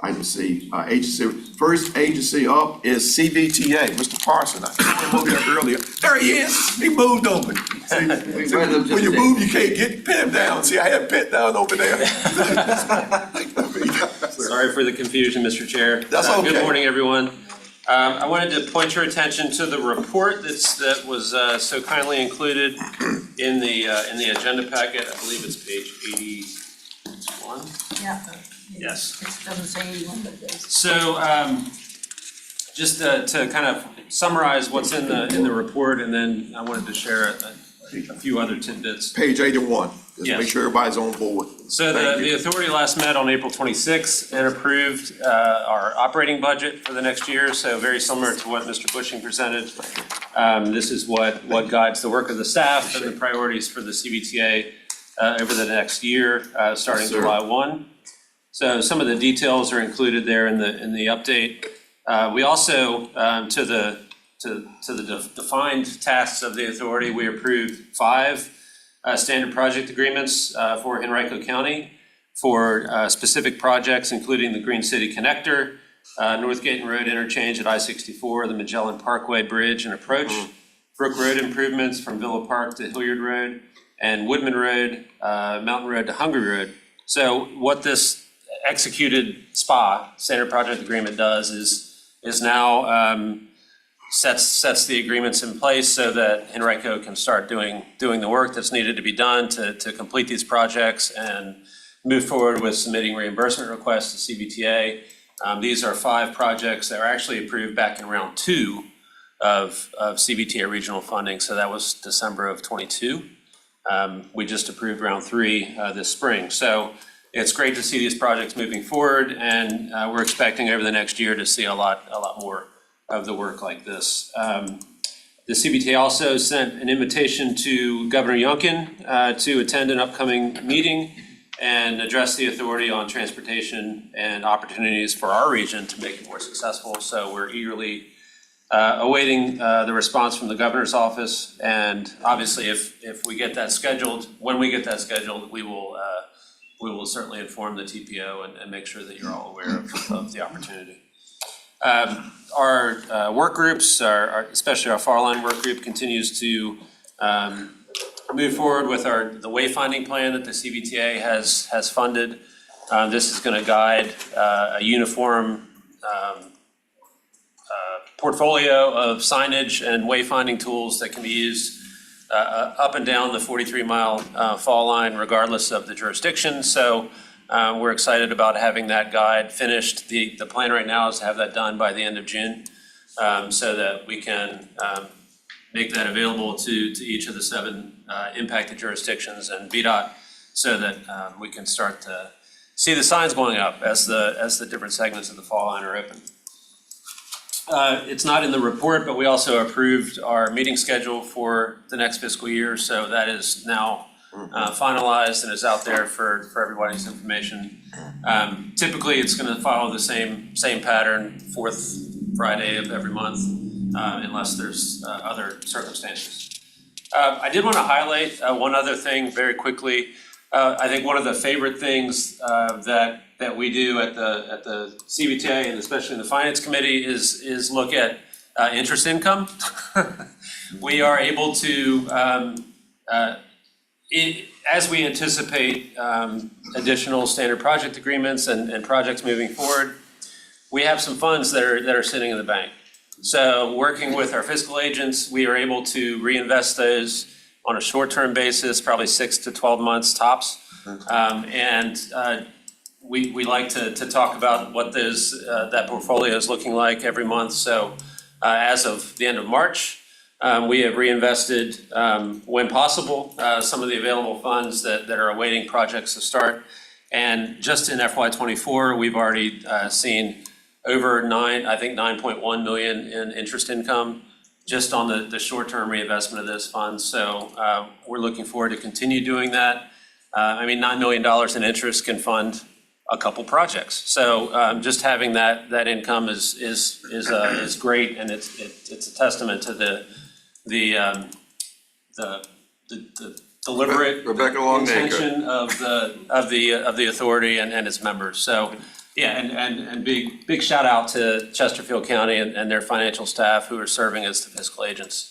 Item C, agency, first agency up is CVTA, Mr. Parson. I saw him over there earlier. There he is. He moved over. See, when you move, you can't get pinned down. See, I had pinned down over there. Sorry for the confusion, Mr. Chair. That's okay. Good morning, everyone. I wanted to point your attention to the report that was so kindly included in the agenda packet. I believe it's page 81. Yeah. Yes. It doesn't say 81, but it does. So, just to kind of summarize what's in the report, and then I wanted to share a few other tidbits. Page 81, just Yes. make sure everybody's on board. So Thank the you. authority last met on April 26th and approved our operating budget for the next year, so very similar to what Mr. Bushing presented. This is what guides the work of the staff and the priorities for the CBTA over the next year, starting Yes, sir. July 1. So some of the details are included there in the update. We also, to the defined tasks of the authority, we approved 5 standard project agreements for Henrico County for specific projects, including the Green City Connector, North Gaten Road interchange at I-64, the Magellan Parkway Bridge and Approach, Brook Road improvements from Villa Park to Hilliard Road, and Woodman Road, Mountain Road to Hungry Road. So what this executed SPA, standard project agreement, does is now sets the agreements in place so that Henrico can start doing the work that's needed to be done to complete these projects and move forward with submitting reimbursement requests to CBTA. These are 5 projects that were actually approved back in round 2 of CBTA regional funding, so that was December of '22. We just approved round 3 this spring. So it's great to see these projects moving forward, and we're expecting over the next year to see a lot more of the work like this. The CBTA also sent an invitation to Governor Youngkin to attend an upcoming meeting and address the authority on transportation and opportunities for our region to make it more successful. So we're eagerly awaiting the response from the governor's office, and obviously if we get that scheduled, when we get that scheduled, we will certainly inform the TPO and make sure that you're all aware of the opportunity. Our work groups, especially our Far Line work group, continues to move forward with the wayfinding plan that the CBTA has funded. This is going to guide a uniform portfolio of signage and wayfinding tools that can be used up and down the 43-mile fall line regardless of the jurisdiction. So we're excited about having that guide finished. The plan right now is to have that done by the end of June so that we can make that available to each of the 7 impacted jurisdictions and VDOT so that we can start to see the signs going up as the different segments of the fall line are open. It's not in the report, but we also approved our meeting schedule for the next fiscal year, so that is now finalized and is out there for everybody's information. Typically, it's gonna follow the same pattern, 4th Friday of every month, unless there's other circumstances. I did wanna highlight one other thing very quickly. I think one of the favorite things that we do at the CBTA and especially in the Finance Committee is look at interest income. We are able to, as we anticipate additional standard project agreements and projects moving forward, we have some funds that are sitting in the bank. So working with our fiscal agents, we are able to reinvest those on a short-term basis, probably 6 to 12 months tops. We like to talk about what that portfolio is looking like every month. So as of the end of March, we have reinvested, when possible, some of the available funds that are awaiting projects to start. And just in FY '24, we've already seen over 9.1 million in interest income just on the short-term reinvestment of those funds. So we're looking forward to continue doing that. $9 million in interest can fund a couple projects. So just having that income is great, and it's a testament to the deliberate Rebecca Longacre. intention of the authority and its members. So yeah, and big shout out to Chesterfield County and their financial staff who are serving as the fiscal agents,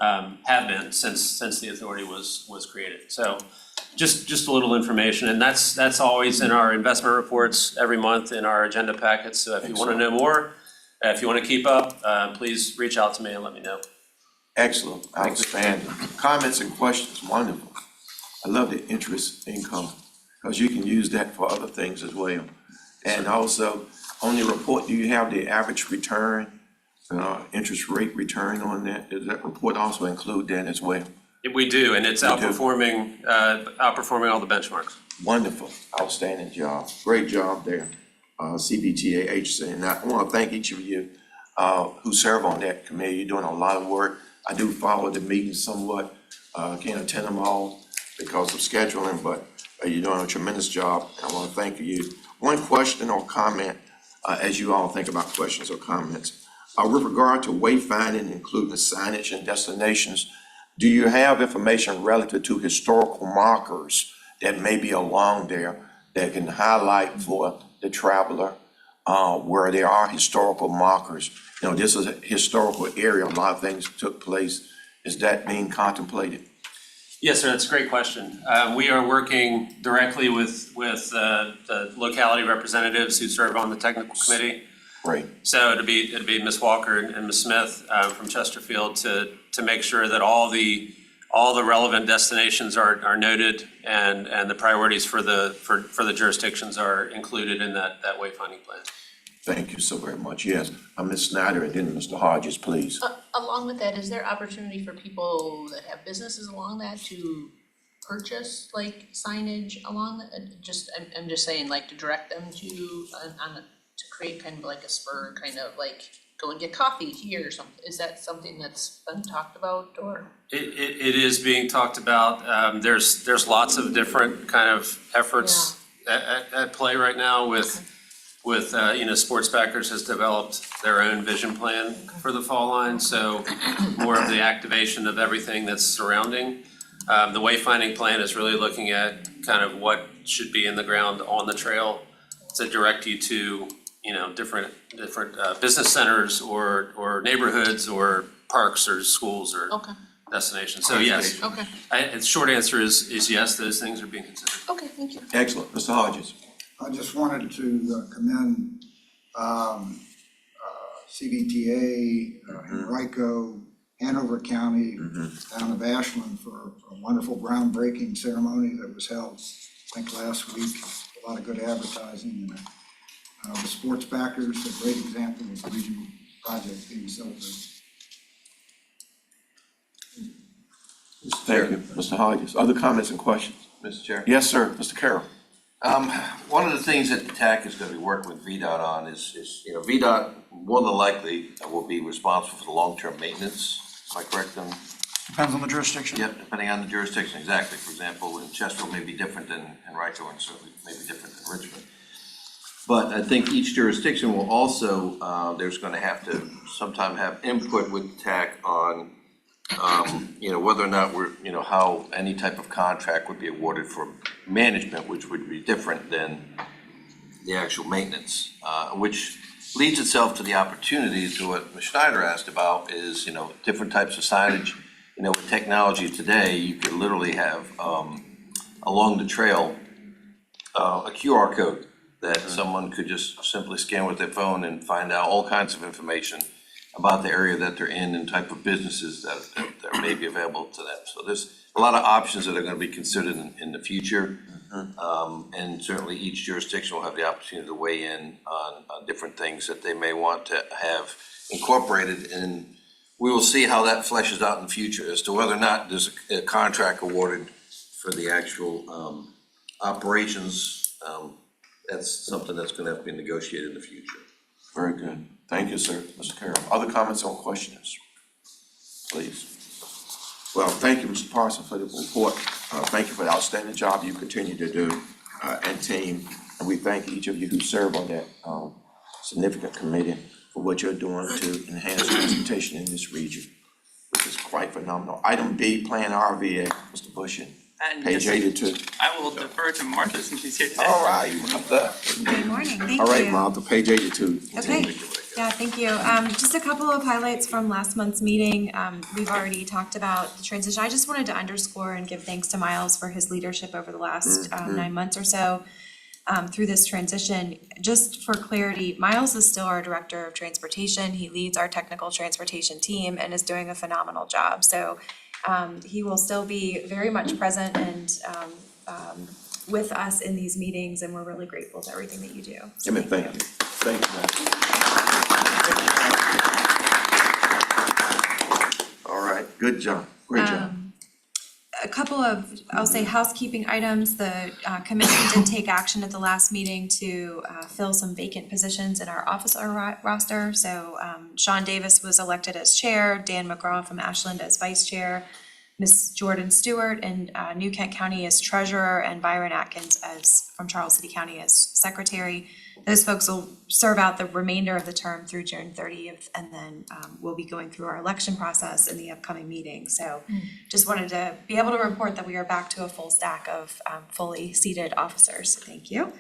have been since the authority was created. So just a little information, and that's always in our investment reports every month in our agenda packets. So if you want to know more, if you want to keep up, please reach out to me and let me know. Excellent, outstanding. Comments and questions, wonderful. I love the interest income, because you can use that for other things as well. And also, on your report, do you have the average return, interest rate return on that? Does that report also include that as well? We do, and it's outperforming all the benchmarks. Wonderful, outstanding job, great job there, CBTA agency. And I want to thank each of you who serve on that committee. You're doing a lot of work. I do follow the meetings somewhat, can't attend them all because of scheduling, but you're doing a tremendous job. I want to thank you. One question or comment, as you all think about questions or comments, with regard to wayfinding, including signage and destinations, do you have information relative to historical markers that may be along there that can highlight for the traveler where there are historical markers? You know, this is a historical area, a lot of things took place. Is that being contemplated? Yes, sir, that's a great question. We are working directly with the locality representatives who serve on the technical committee. Great. So it'd be Ms. Walker and Ms. Smith from Chesterfield to make sure that all the relevant destinations are noted and the priorities for the jurisdictions are included in that wayfinding plan. Thank you so very much. Yes, Ms. Snyder and then Mr. Hodges, please. Along with that, is there opportunity for people that have businesses along that to purchase like signage along that? I'm just saying, like, to direct them to to create kind of like a spur, kind of like go and get coffee here or something. Is that something that's been talked about, or? It is being talked about. There's lots of different kind of efforts at play right now with Sports Backers has developed their own vision plan for the fall line, so more of the activation of everything that's surrounding. The wayfinding plan is really looking at kind of what should be in the ground on the trail to direct you to, different business centers or neighborhoods or parks or schools or destinations. So yes, the short answer is yes, those things are being considered. Okay, thank you. Excellent. Mr. Hodges. I just wanted to commend CBTA, Henrico, Hanover County, town of Ashland for a wonderful groundbreaking ceremony that was held, I think, last week. A lot of good advertising, and the Sports Backers, a great example of the regional project being celebrated. Thank you, Mr. Hodges. Other comments and questions? Mr. Chair? Yes, sir, Mr. Carroll. One of the things that the TAC is gonna be working with VDOT on is, VDOT more than likely will be responsible for the long-term maintenance. Am I correct on? Depends on the jurisdiction. Yep, depending on the jurisdiction, exactly. For example, in Chesterfield may be different than in Rancho, and certainly may be different than Richmond. But I think each jurisdiction will also, there's gonna have to sometime have input with TAC on, whether or not we're, how any type of contract would be awarded for management, which would be different than the actual maintenance, which leads itself to the opportunity to what Ms. Schneider asked about is, different types of signage. With technology today, you could literally have, along the trail, a QR code that someone could just simply scan with their phone and find out all kinds of information about the area that they're in and type of businesses that may be available to them. So there's a lot of options that are gonna be considered in the future. And certainly each jurisdiction will have the opportunity to weigh in on different things that they may want to have incorporated, and we will see how that fleshes out in the future as to whether or not there's a contract awarded for the actual operations. That's something that's gonna have to be negotiated in the future. Very good. Thank you, sir, Mr. Carroll. Other comments or questions? Please. Well, thank you, Mr. Parson, for the report. Thank you for the outstanding job you continue to do, and team. And we thank each of you who serve on that, significant committee for what you're doing to enhance transportation in this region, which is quite phenomenal. Item B, Plan RVA, Mr. Bushin, And page just- 82. I will defer to Martha since she's here today. All right, you up there. Good morning, thank you. All right, Martha, page 82. Okay, yeah, thank you. Just a couple of highlights from last month's meeting. We've already talked about the transition. I just wanted to underscore and give thanks to Miles for his leadership over the last 9 months or so through this transition. Just for clarity, Miles is still our Director of Transportation. He leads our technical transportation team and is doing a phenomenal job. So he will still be very much present and with us in these meetings, and we're really grateful to everything that you do. So Amen, thank you. Thank you, man. All right, good job, great job. A couple of, I'll say, housekeeping items. The commission did take action at the last meeting to fill some vacant positions in our officer roster. So Sean Davis was elected as chair, Dan McGraw from Ashland as vice chair, Ms. Jordan Stewart in New Kent County as treasurer, and Byron Atkins from Charles City County as secretary. Those folks will serve out the remainder of the term through June 30th, and then we'll be going through our election process in the upcoming meeting. So just wanted to be able to report that we are back to a full stack of fully seated officers. Thank you.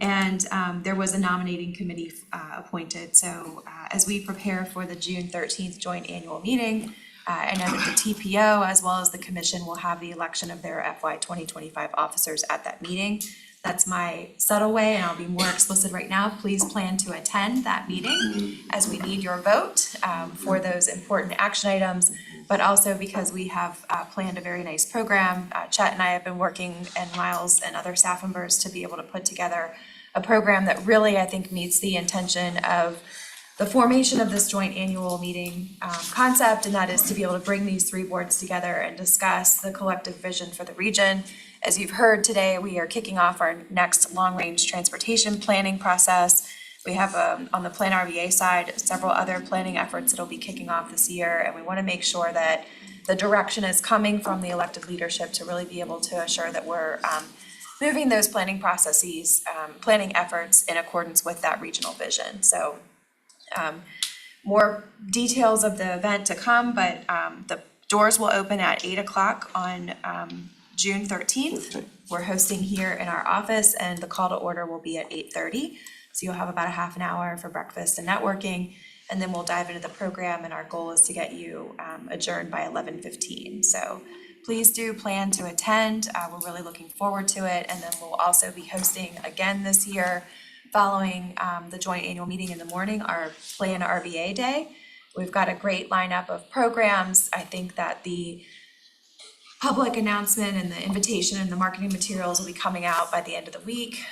And there was a nominating committee appointed. So as we prepare for the June 13th joint annual meeting, I know that the TPO as well as the commission will have the election of their FY 2025 officers at that meeting. That's my subtle way, and I'll be more explicit right now. Please plan to attend that meeting as we need your vote for those important action items, but also because we have planned a very nice program. Chet and I have been working, and Miles and other staff members, to be able to put together a program that really, I think, meets the intention of the formation of this joint annual meeting concept, and that is to be able to bring these three boards together and discuss the collective vision for the region. As you've heard today, we are kicking off our next long-range transportation planning process. We have, on the Plan RVA side, several other planning efforts that'll be kicking off this year, and we want to make sure that the direction is coming from the elected leadership to really be able to assure that we're moving those planning processes, planning efforts in accordance with that regional vision. So more details of the event to come, but the doors will open at 8 o'clock on June 13th. We're hosting here in our office, and the call to order will be at 8:30. So you'll have about a half an hour for breakfast and networking, and then we'll dive into the program, and our goal is to get you adjourned by 11:15. So please do plan to attend. We're really looking forward to it, and then we'll also be hosting again this year, following the joint annual meeting in the morning, our Plan RVA Day. We've got a great lineup of programs. I think that the public announcement and the invitation and the marketing materials will be coming out by the end of the week.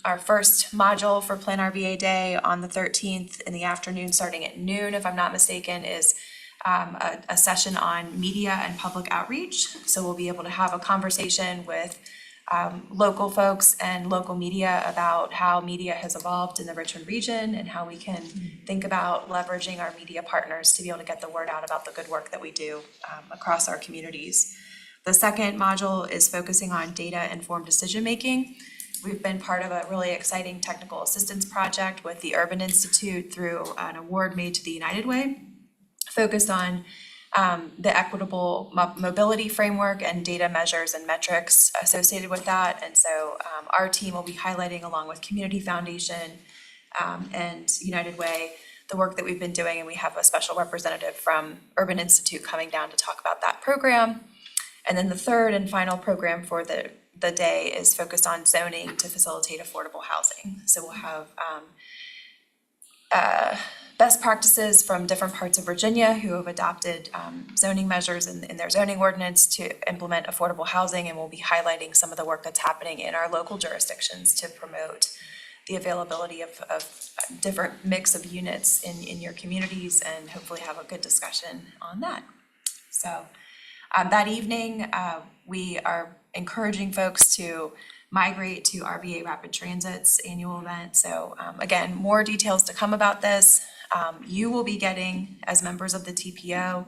Our first module for Plan RVA Day on the 13th in the afternoon, starting at noon, if I'm not mistaken, is a session on media and public outreach. So we'll be able to have a conversation with local folks and local media about how media has evolved in the Richmond region and how we can think about leveraging our media partners to be able to get the word out about the good work that we do across our communities. The second module is focusing on data-informed decision-making. We've been part of a really exciting technical assistance project with the Urban Institute through an award made to the United Way, focused on the equitable mobility framework and data measures and metrics associated with that. And so our team will be highlighting, along with Community Foundation and United Way, the work that we've been doing, and we have a special representative from Urban Institute coming down to talk about that program. And then the third and final program for the day is focused on zoning to facilitate affordable housing. So we'll have best practices from different parts of Virginia who have adopted zoning measures in their zoning ordinance to implement affordable housing, and we'll be highlighting some of the work that's happening in our local jurisdictions to promote the availability of different mix of units in your communities, and hopefully have a good discussion on that. So that evening, we are encouraging folks to migrate to RVA Rapid Transit's annual event. So again, more details to come about this. You will be getting, as members of the TPO,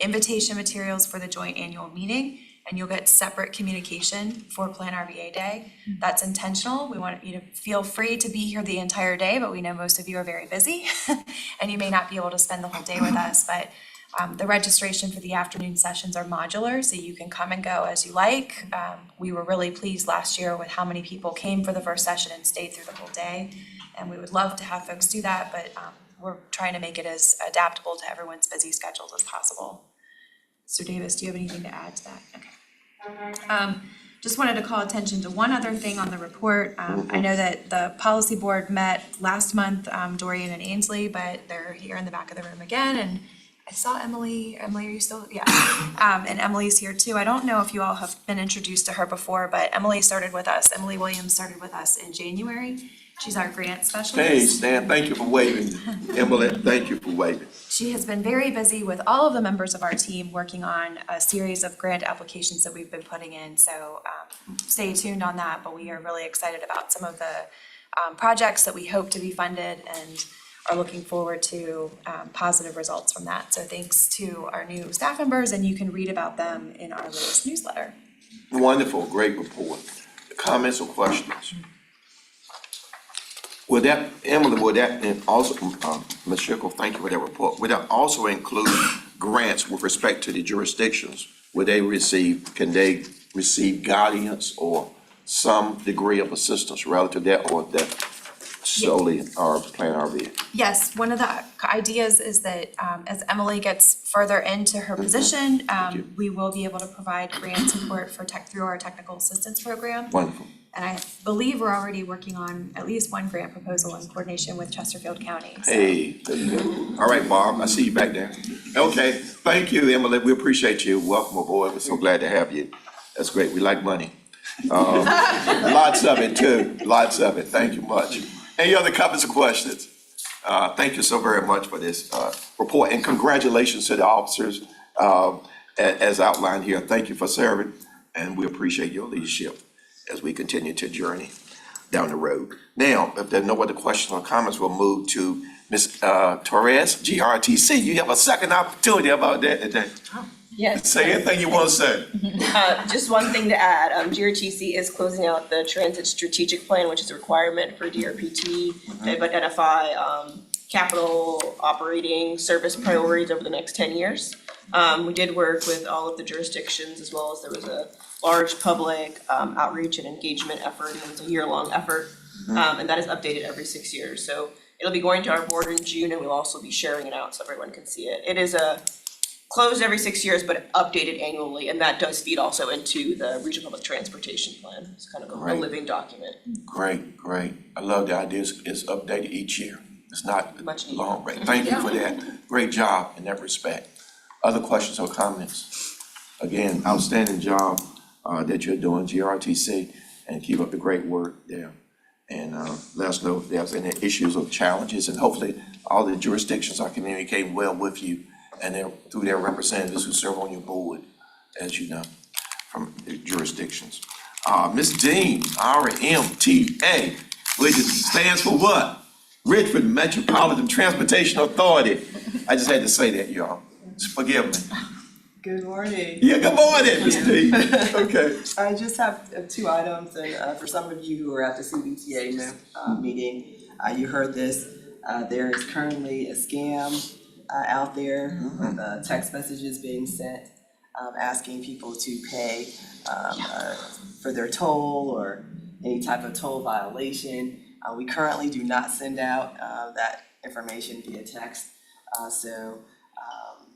invitation materials for the joint annual meeting, and you'll get separate communication for Plan RVA Day. That's intentional. We want you to feel free to be here the entire day, but we know most of you are very busy and you may not be able to spend the whole day with us, but the registration for the afternoon sessions are modular, so you can come and go as you like. We were really pleased last year with how many people came for the first session and stayed through the whole day. And we would love to have folks do that, but we're trying to make it as adaptable to everyone's busy schedules as possible. Mr. Davis, do you have anything to add to that? Okay. Just wanted to call attention to one other thing on the report. I know that the policy board met last month, Dorian and Ainsley, but they're here in the back of the room again, and I saw Emily. Emily, are you still? Yeah. And Emily's here too. I don't know if you all have been introduced to her before, but Emily Williams started with us in January. She's our grant specialist. Hey, Stan, thank you for waving. Emily, thank you for waving. She has been very busy with all of the members of our team working on a series of grant applications that we've been putting in. So stay tuned on that, but we are really excited about some of the projects that we hope to be funded and are looking forward to positive results from that. So thanks to our new staff members, and you can read about them in our latest newsletter. Wonderful, great report. Comments or questions? Would that, Emily, would that and also, Ms. Schickle, thank you for that report. Would that also include grants with respect to the jurisdictions? Can they receive guidance or some degree of assistance relative to that, or that solely our Plan RV? Yes, one of the ideas is that as Emily gets further into her position, we will be able to provide grant support for through our technical assistance program. Wonderful. And I believe we're already working on at least one grant proposal in coordination with Chesterfield County. So. Hey, there you go. All right, Bob, I see you back there. Okay, thank you, Emily. We appreciate you. Welcome aboard. We're so glad to have you. That's great. We like money. Lots of it too. Lots of it. Thank you much. Any other comments or questions? Thank you so very much for this report, and congratulations to the officers as outlined here. Thank you for serving, and we appreciate your leadership as we continue to journey down the road. Now, if there are no other questions or comments, we'll move to Ms. Torres, GRTC. You have a second opportunity about that today. Yes. Say anything you want to say. Just one thing to add, GRTC is closing out the Transit Strategic Plan, which is a requirement for DRPT. They've identified capital operating service priorities over the next 10 years. We did work with all of the jurisdictions, as well as there was a large public outreach and engagement effort. It was a year-long effort, and that is updated every 6 years. So it'll be going to our board in June, and we'll also be sharing it out so everyone can see it. It is closed every 6 years, but updated annually, and that does feed also into the Regional Public Transportation Plan. It's kind of a living document. Great, great. I love the idea. It's updated each year. It's not Much needed. long. Right. Thank you for that. Great job in that respect. Other questions or comments? Again, outstanding job that you're doing, GRTC, and keep up the great work there. And let us know if there's any issues or challenges, and hopefully all the jurisdictions are communicating well with you and they're through their representatives who serve on your board, as you know, from the jurisdictions. Ms. Dean, RMTA, which stands for what? Richmond Metropolitan Transportation Authority. I just had to say that, y'all. Forgive me. Good morning. Yeah, good morning, Ms. Dean. Okay. I just have two items, and for some of you who were at the CBTA meeting, you heard this. There is currently a scam out there with text messages being sent asking people to pay for their toll or any type of toll violation. We currently do not send out that information via text, so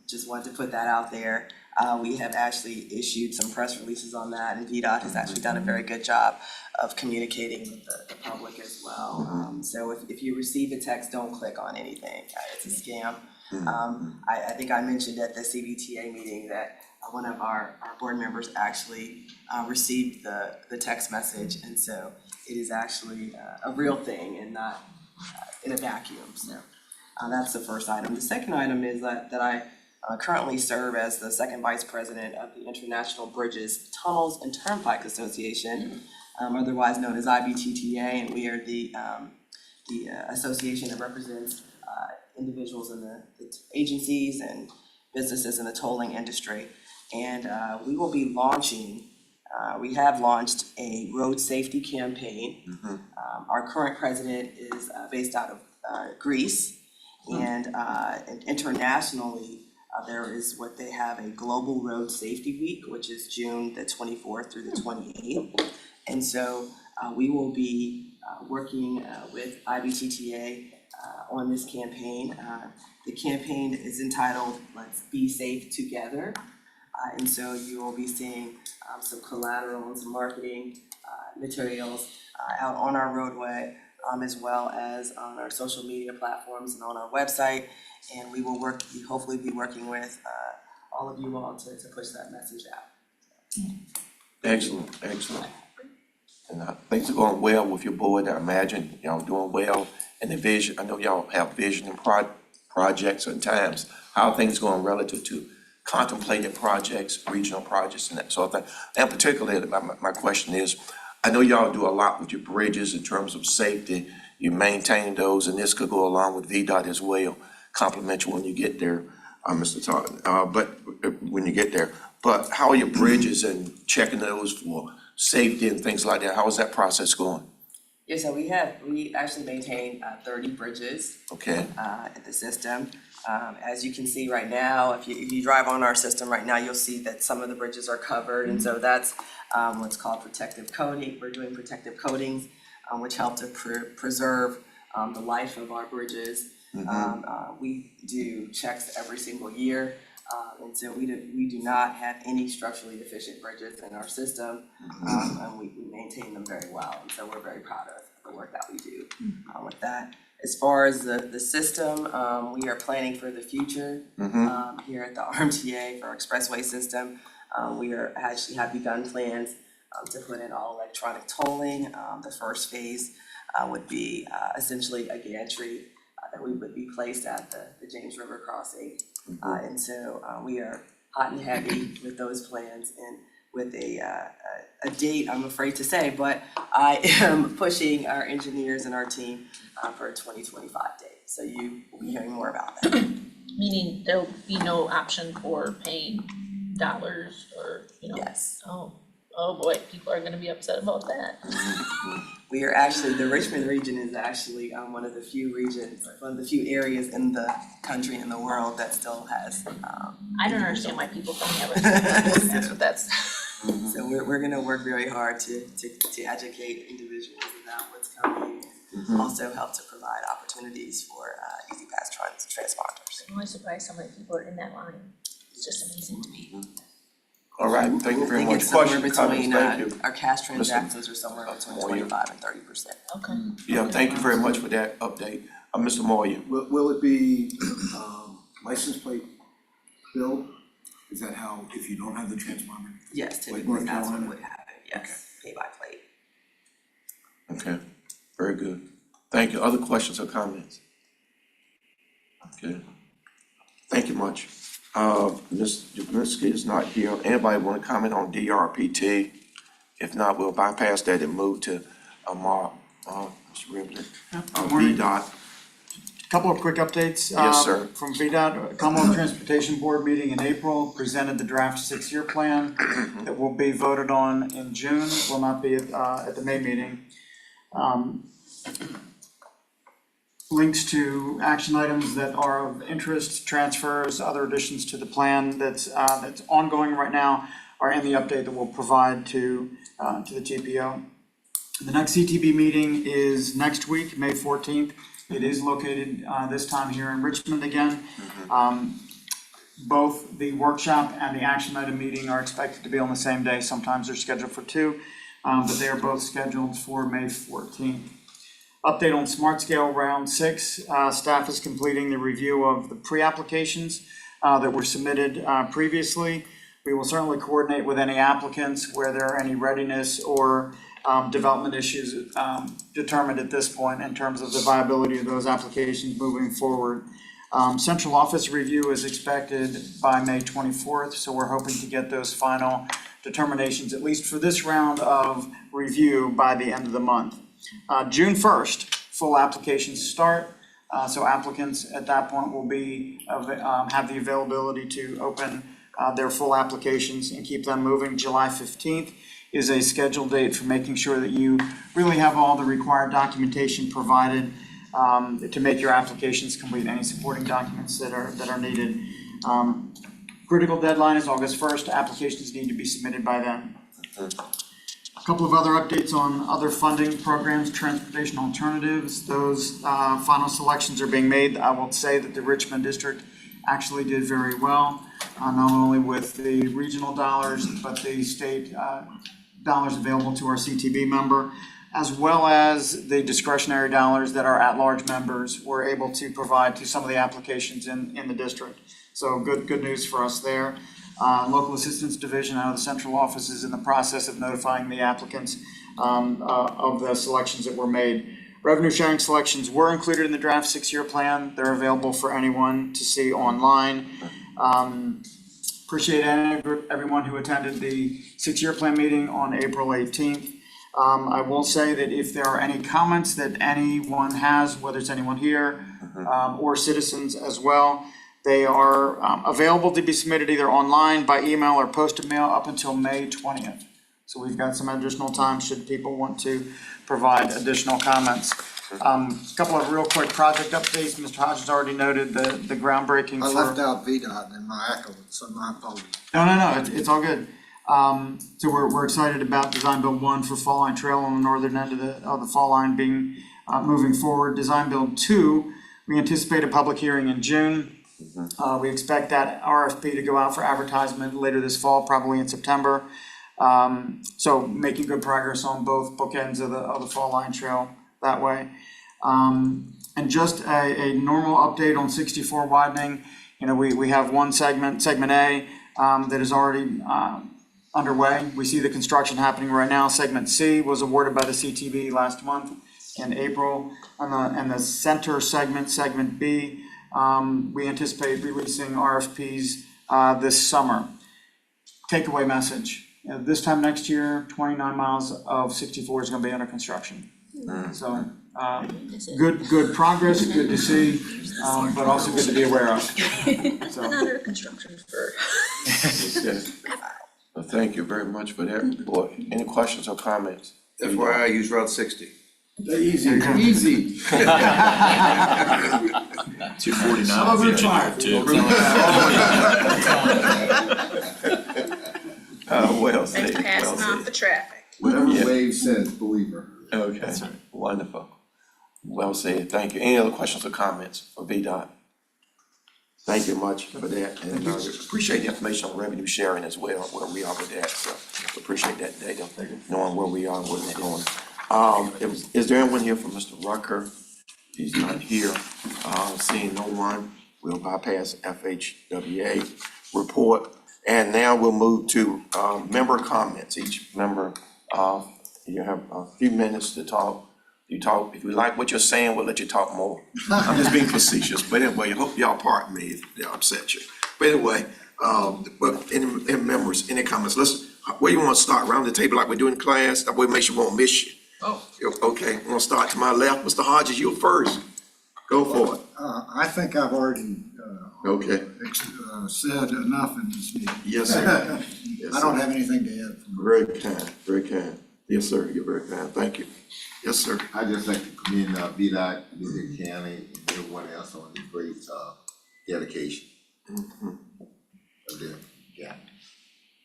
just wanted to put that out there. We have actually issued some press releases on that, and VDOT has actually done a very good job of communicating with the public as well. So if you receive a text, don't click on anything. It's a scam. I think I mentioned at the CBTA meeting that one of our board members actually received the text message, and so it is actually a real thing and not in a vacuum. So that's the first item. The second item is that I currently serve as the second vice president of the International Bridges, Tunnels, and Turnpike Association, otherwise known as IBTTA, and we are the association that represents individuals in the agencies and businesses in the tolling industry. And we will be launching, we have launched a road safety campaign. Our current president is based out of Greece, and internationally, there is what they have a Global Road Safety Week, which is June the 24th through the 28th. And so we will be working with IBTTA on this campaign. The campaign is entitled Let's Be Safe Together. And so you will be seeing some collateral and some marketing materials out on our roadway, as well as on our social media platforms and on our website. And we will hopefully be working with all of you all to push that message out. Excellent, excellent. And things are going well with your board. I imagine y'all doing well. And the vision, I know y'all have vision and projects and times. How are things going relative to contemplated projects, regional projects, and that sort of thing? And particularly, my question is, I know y'all do a lot with your bridges in terms of safety. You maintain those, and this could go along with VDOT as well. Compliment you when you get there, Mr. Todd. But when you get there, but how are your bridges and checking those for safety and things like that? How is that process going? Yeah, so we actually maintain 30 bridges Okay. at the system. As you can see right now, if you drive on our system right now, you'll see that some of the bridges are covered, and so that's what's called protective coating. We're doing protective coatings, which help to preserve the life of our bridges. We do checks every single year, and so we do not have any structurally deficient bridges in our system, and we maintain them very well, and so we're very proud of the work that we do with that. As far as the system, we are planning for the future here at the RMTA for our expressway system. We actually have begun plans to put in all electronic tolling. The first phase would be essentially a gantry that we would be placed at the James River crossing. And so we are hot and heavy with those plans, and with a date, I'm afraid to say, but I am pushing our engineers and our team for a 2025 date. So you will be hearing more about that. Meaning there'll be no option for paying dollars or, Yes. Oh boy, people are gonna be upset about that. We are actually, the Richmond region is actually one of the few areas in the country and the world that still has. I don't understand why people don't have it. That's what that's. So we're gonna work very hard to educate individuals about what's coming, and also help to provide opportunities for easy pass transponders. I'm always surprised so many people are in that line. It's just amazing to me. All right, thank you very I think much. it's somewhere Questions, comments? between, Thank you. our cash transactions are somewhere between 25 and 30%. Okay. Yeah, thank you very much for that update. Mr. Moyer. Will it be license plate billed? Is that how, if you don't have the transponder? Yes, Like typically North that's what Carolina? would happen, yes, pay by plate. Okay, very good. Thank you. Other questions or comments? Okay. Thank you much. Ms. Jublinsky is not here. Anybody want to comment on DRPT? If not, we'll bypass that and move to, Mr. Ripley. morning. VDOT. Couple of quick updates. Yes, sir. From VDOT, Commonwealth Transportation Board meeting in April, presented the draft six-year plan that will be voted on in June, will not be at the May meeting. Links to action items that are of interest, transfers, other additions to the plan that's ongoing right now are in the update that we'll provide to the TPO. The next CTB meeting is next week, May 14th. It is located this time here in Richmond again. Both the workshop and the action item meeting are expected to be on the same day. Sometimes they're scheduled for two, but they are both scheduled for May 14th. Update on Smart Scale Round 6. Staff is completing the review of the pre-applications that were submitted previously. We will certainly coordinate with any applicants where there are any readiness or development issues determined at this point in terms of the viability of those applications moving forward. Central office review is expected by May 24th, so we're hoping to get those final determinations, at least for this round of review, by the end of the month. June 1st, full applications start, so applicants at that point will be have the availability to open their full applications and keep them moving. July 15th is a scheduled date for making sure that you really have all the required documentation provided to make your applications complete, any supporting documents that are needed. Critical deadline is August 1st. Applications need to be submitted by then. A couple of other updates on other funding programs, transportation alternatives. Those final selections are being made. I will say that the Richmond district actually did very well, not only with the regional dollars, but the state dollars available to our CTB member, as well as the discretionary dollars that our at-large members were able to provide to some of the applications in the district. So good news for us there. Local Assistance Division out of the central office is in the process of notifying the applicants of the selections that were made. Revenue sharing selections were included in the draft six-year plan. They're available for anyone to see online. Appreciate everyone who attended the six-year plan meeting on April 18th. I will say that if there are any comments that anyone has, whether it's anyone here or citizens as well, they are available to be submitted either online, by email, or posted mail up until May 20th. So we've got some additional time should people want to provide additional comments. A couple of real quick project updates. Mr. Hodges already noted the groundbreaking I for. left out VDOT in my accolades, so my apologies. No, it's all good. So we're excited about Design Build 1 for Fall Line Trail on the northern end of the Fall Line being moving forward. Design Build 2, we anticipate a public hearing in June. We expect that RFP to go out for advertisement later this fall, probably in September. So making good progress on both bookends of the Fall Line Trail that way. And just a normal update on 64 widening. You know, we have one segment A, that is already underway. We see the construction happening right now. Segment C was awarded by the CTB last month in April. And the center segment, segment B, we anticipate releasing RFPs this summer. Takeaway message. This time next year, 29 miles of 64 is going to be under construction. So good progress, good to see, but also good to be aware of. So. Under construction for. Well, thank you very much for that report. Any questions or comments? FYI, I use Route 60. Easy. 249. Over time. Well said, well Passing off said. the traffic. Whatever Yeah. Wave says, believe her. Okay, That's right. wonderful. Well said, thank you. Any other questions or comments for VDOT? Thank you much for that, and appreciate the information on revenue sharing as well, where we are with that, so appreciate that data, knowing where we are and where we're going. Is there anyone here from Mr. Rucker? He's not here. Seeing no one, we'll bypass FHWA report. And now we'll move to member comments. Each member, you have a few minutes to talk You talk, if you like what you're saying, we'll let you talk more. I'm just being facetious, but anyway, I hope y'all pardon me if they upset you. But anyway, but any members, any comments? Where you wanna start, around the table like we do in class? That way it makes you won't miss you. Oh. Okay, I'm gonna start to my left. Mr. Hodges, you first. Go for it. I think I've already, Okay. said enough in this meeting. Yes, sir. Yes, I don't sir. have anything to add. Very kind, very kind. Yes, sir, you're very kind. Thank you. Yes, sir. I just like to commend VDOT, Union County, and everyone else on this great dedication of them. Yeah.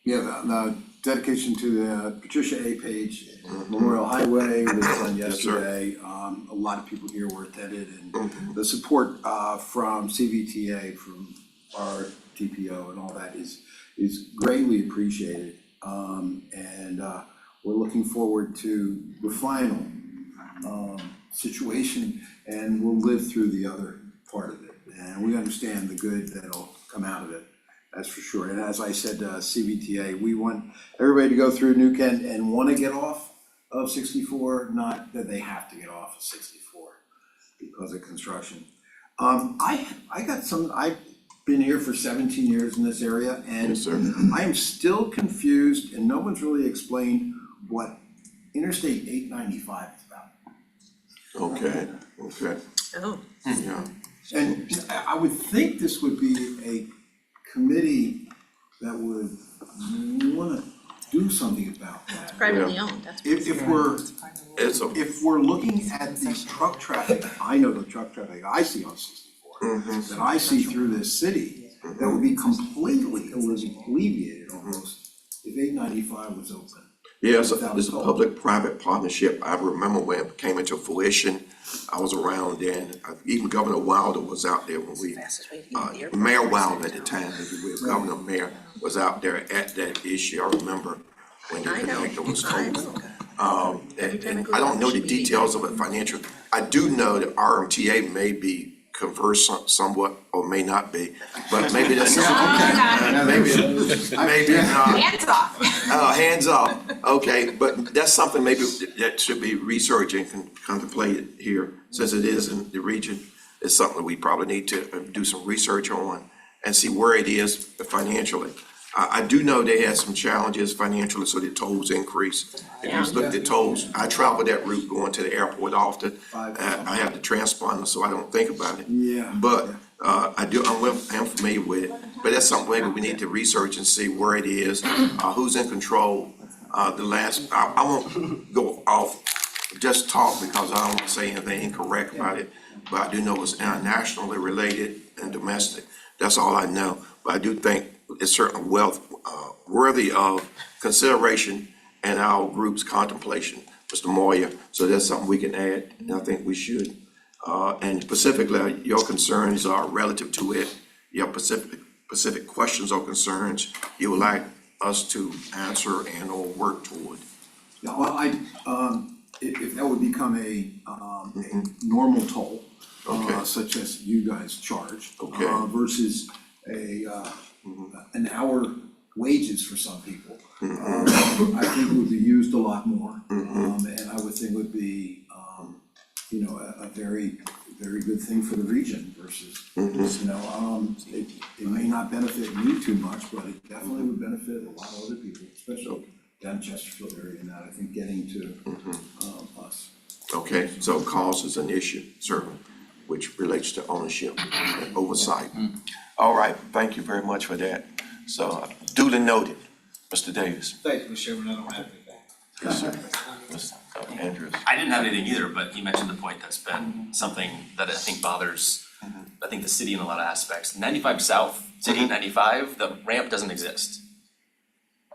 Yeah, the dedication to the Patricia A. Page Memorial Highway was done Yes, sir. yesterday. A lot of people here were attended, and the support from CVTA, from RRTPO and all that is greatly appreciated. And we're looking forward to the final situation, and we'll live through the other part of it. And we understand the good that'll come out of it, that's for sure. And as I said, CVTA, we want everybody to go through New Kent and wanna get off of 64, not that they have to get off of 64 because of construction. I've been here for 17 years in this area, and Yes, sir. I am still confused, and no one's really explained what Interstate 895 is about. Okay, okay. Oh. Yeah. And I would think this would be a committee that would wanna do something about that. Privately owned, that's. If we're looking at the truck traffic, I know the truck traffic I see on 64, that I see through this city, that would be completely alleviated almost if 895 was open. Yeah, it's a public-private partnership. I remember when it came into fruition, I was around then. Even Governor Wilder was out there when we, Mayor Wilder at the time, Governor Mayor was out there at that issue. I remember when the connector was told. And I don't know the details of it financial. I do know that RMTA may be converse somewhat or may not be, but maybe that's maybe not. Hands off. Hands off, okay, but that's something maybe that should be researched and contemplated here, since it is in the region. It's something we probably need to do some research on and see where it is financially. I do know they had some challenges financially, so the tolls increased. If you looked at tolls, I travel that route going to the airport often. I have the transponder, so I don't think about it. Yeah. But I'm familiar with it, but that's something maybe we need to research and see where it is, who's in control. I won't go off, just talk because I don't want to say anything incorrect about it, but I do know it's internationally related and domestic. That's all I know, but I do think it's certainly worthy of consideration and our group's contemplation, Mr. Moyer. So that's something we can add, and I think we should. And specifically, your concerns are relative to it, your specific questions or concerns you would like us to answer and or work toward. Yeah, well, if that would become a normal toll, Okay. such as you guys charge. Okay. Versus an hour wages for some people. I think would be used a lot more. And I would think would be, a very, very good thing for the region versus, it may not benefit you too much, but it definitely would benefit a lot of other people, especially down Chesterfield area, and that, I think, getting to, us. Okay, so cost is an issue, certainly, which relates to ownership and oversight. All right, thank you very much for that. So duly noted, Mr. Davis. Thank you, Mr. Chairman, I don't have anything. Yes, sir. Mr. Andrews. I didn't have anything either, but you mentioned the point that's been something that I think bothers, I think the city in a lot of aspects. 95 South to 895, the ramp doesn't exist.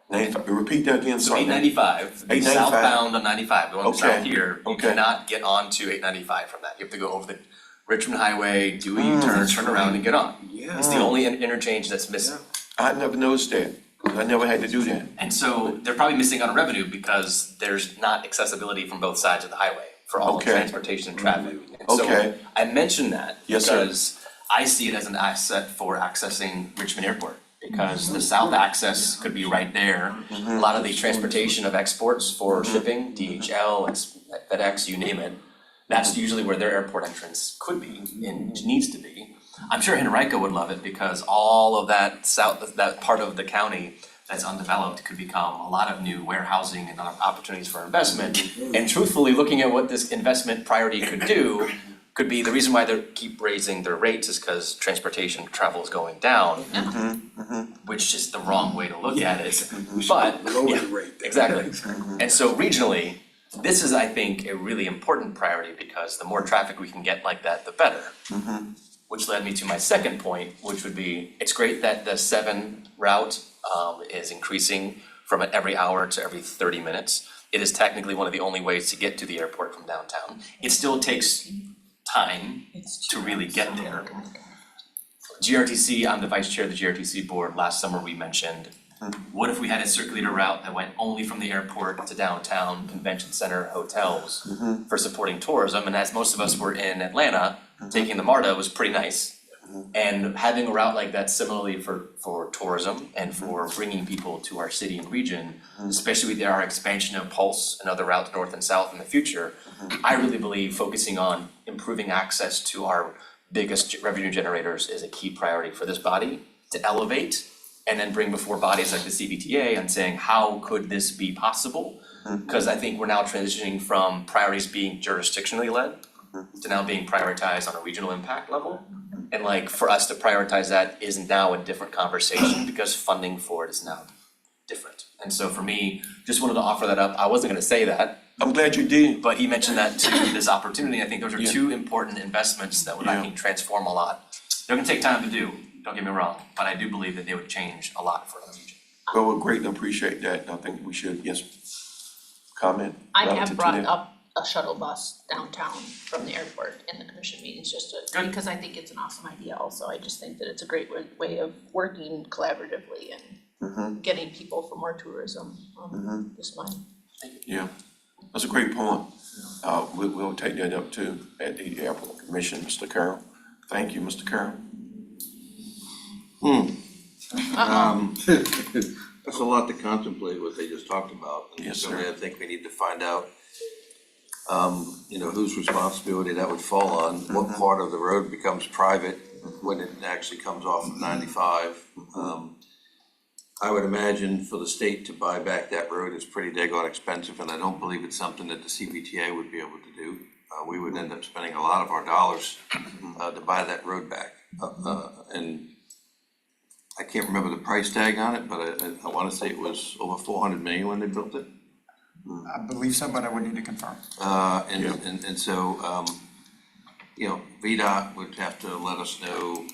Repeat that again, So sorry. 895, 895. southbound on 95, going Okay, south here, you okay. cannot get onto 895 from that. You have to go over the Richmond Highway, do a U-turn, turn around and get on. It's the only interchange that's missing. I never noticed that. I never had to do that. And so they're probably missing on revenue because there's not accessibility from both sides of the highway for all Okay. transportation and traffic. And Okay. so I mention that Yes, sir. because I see it as an asset for accessing Richmond Airport. Because the south access could be right there. A lot of the transportation of exports for shipping, DHL, FedEx, you name it, That's usually where their airport entrance could be and needs to be. I'm sure Henrico would love it because all of that that part of the county that's undeveloped could become a lot of new warehousing and opportunities for investment. And truthfully, looking at what this investment priority could do, could be the reason why they keep raising their rates is because transportation travel is going down. Which is the wrong way to look at it, but, yeah, exactly. And so regionally, this is, I think, a really important priority because the more traffic we can get like that, the better. Which led me to my second point, which would be, it's great that the 7 route is increasing from every hour to every 30 minutes. It is technically one of the only ways to get to the airport from downtown. It still takes time to really get there. GRTC, I'm the vice chair of the GRTC board. Last summer, we mentioned, what if we had a circulator route that went only from the airport to downtown, convention center, hotels for supporting tourism? And as most of us were in Atlanta, taking the MARTA was pretty nice. And having a route like that similarly for tourism and for bringing people to our city and region, especially with our expansion of Pulse and other routes north and south in the future, I really believe focusing on improving access to our biggest revenue generators is a key priority for this body to elevate and then bring before bodies like the CBTA and saying, how could this be possible? Because I think we're now transitioning from priorities being jurisdictionally led to now being prioritized on a regional impact level. And like for us to prioritize that is now a different conversation because funding for it is now different. And so for me, just wanted to offer that up. I wasn't gonna say that. I'm glad you did. But he mentioned that to this opportunity. I think those are two important investments that would, I think, transform a lot. They're gonna take time to do, don't get me wrong, but I do believe that they would change a lot for the region. Well, we greatly appreciate that. I think we should, yes, comment I relative have to brought that. up a shuttle bus downtown from the airport in the commission meetings, just to, because I think it's an awesome idea also. I just think that it's a great way of working collaboratively and getting people for more tourism, just mine. Yeah, that's a great point. We'll take that up too at the airport commission, Mr. Carroll. Thank you, Mr. Carroll. That's a lot to contemplate what they just talked about. And Yes, certainly sir. I think we need to find out, whose responsibility that would fall on, what part of the road becomes private when it actually comes off of 95. I would imagine for the state to buy back that road is pretty daggone expensive, and I don't believe it's something that the CBTA would be able to do. We would end up spending a lot of our dollars to buy that road back. And I can't remember the price tag on it, but I wanna say it was over 400 million when they built it. I believe so, but I would need to confirm. And so, VDOT would have to let us know,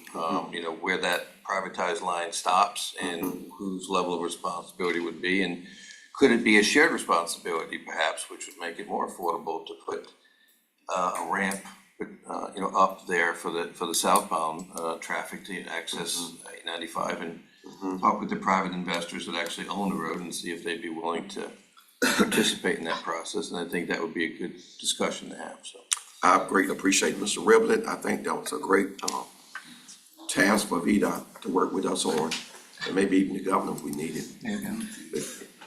where that privatized line stops and whose level of responsibility would be, and could it be a shared responsibility perhaps, which would make it more affordable to put a ramp, up there for the southbound traffic to access 95 and talk with the private investors that actually own the road and see if they'd be willing to participate in that process, and I think that would be a good discussion to have, so. I greatly appreciate Mr. Riblet. I think that was a great task for VDOT to work with us on, and maybe even the governor if we need it.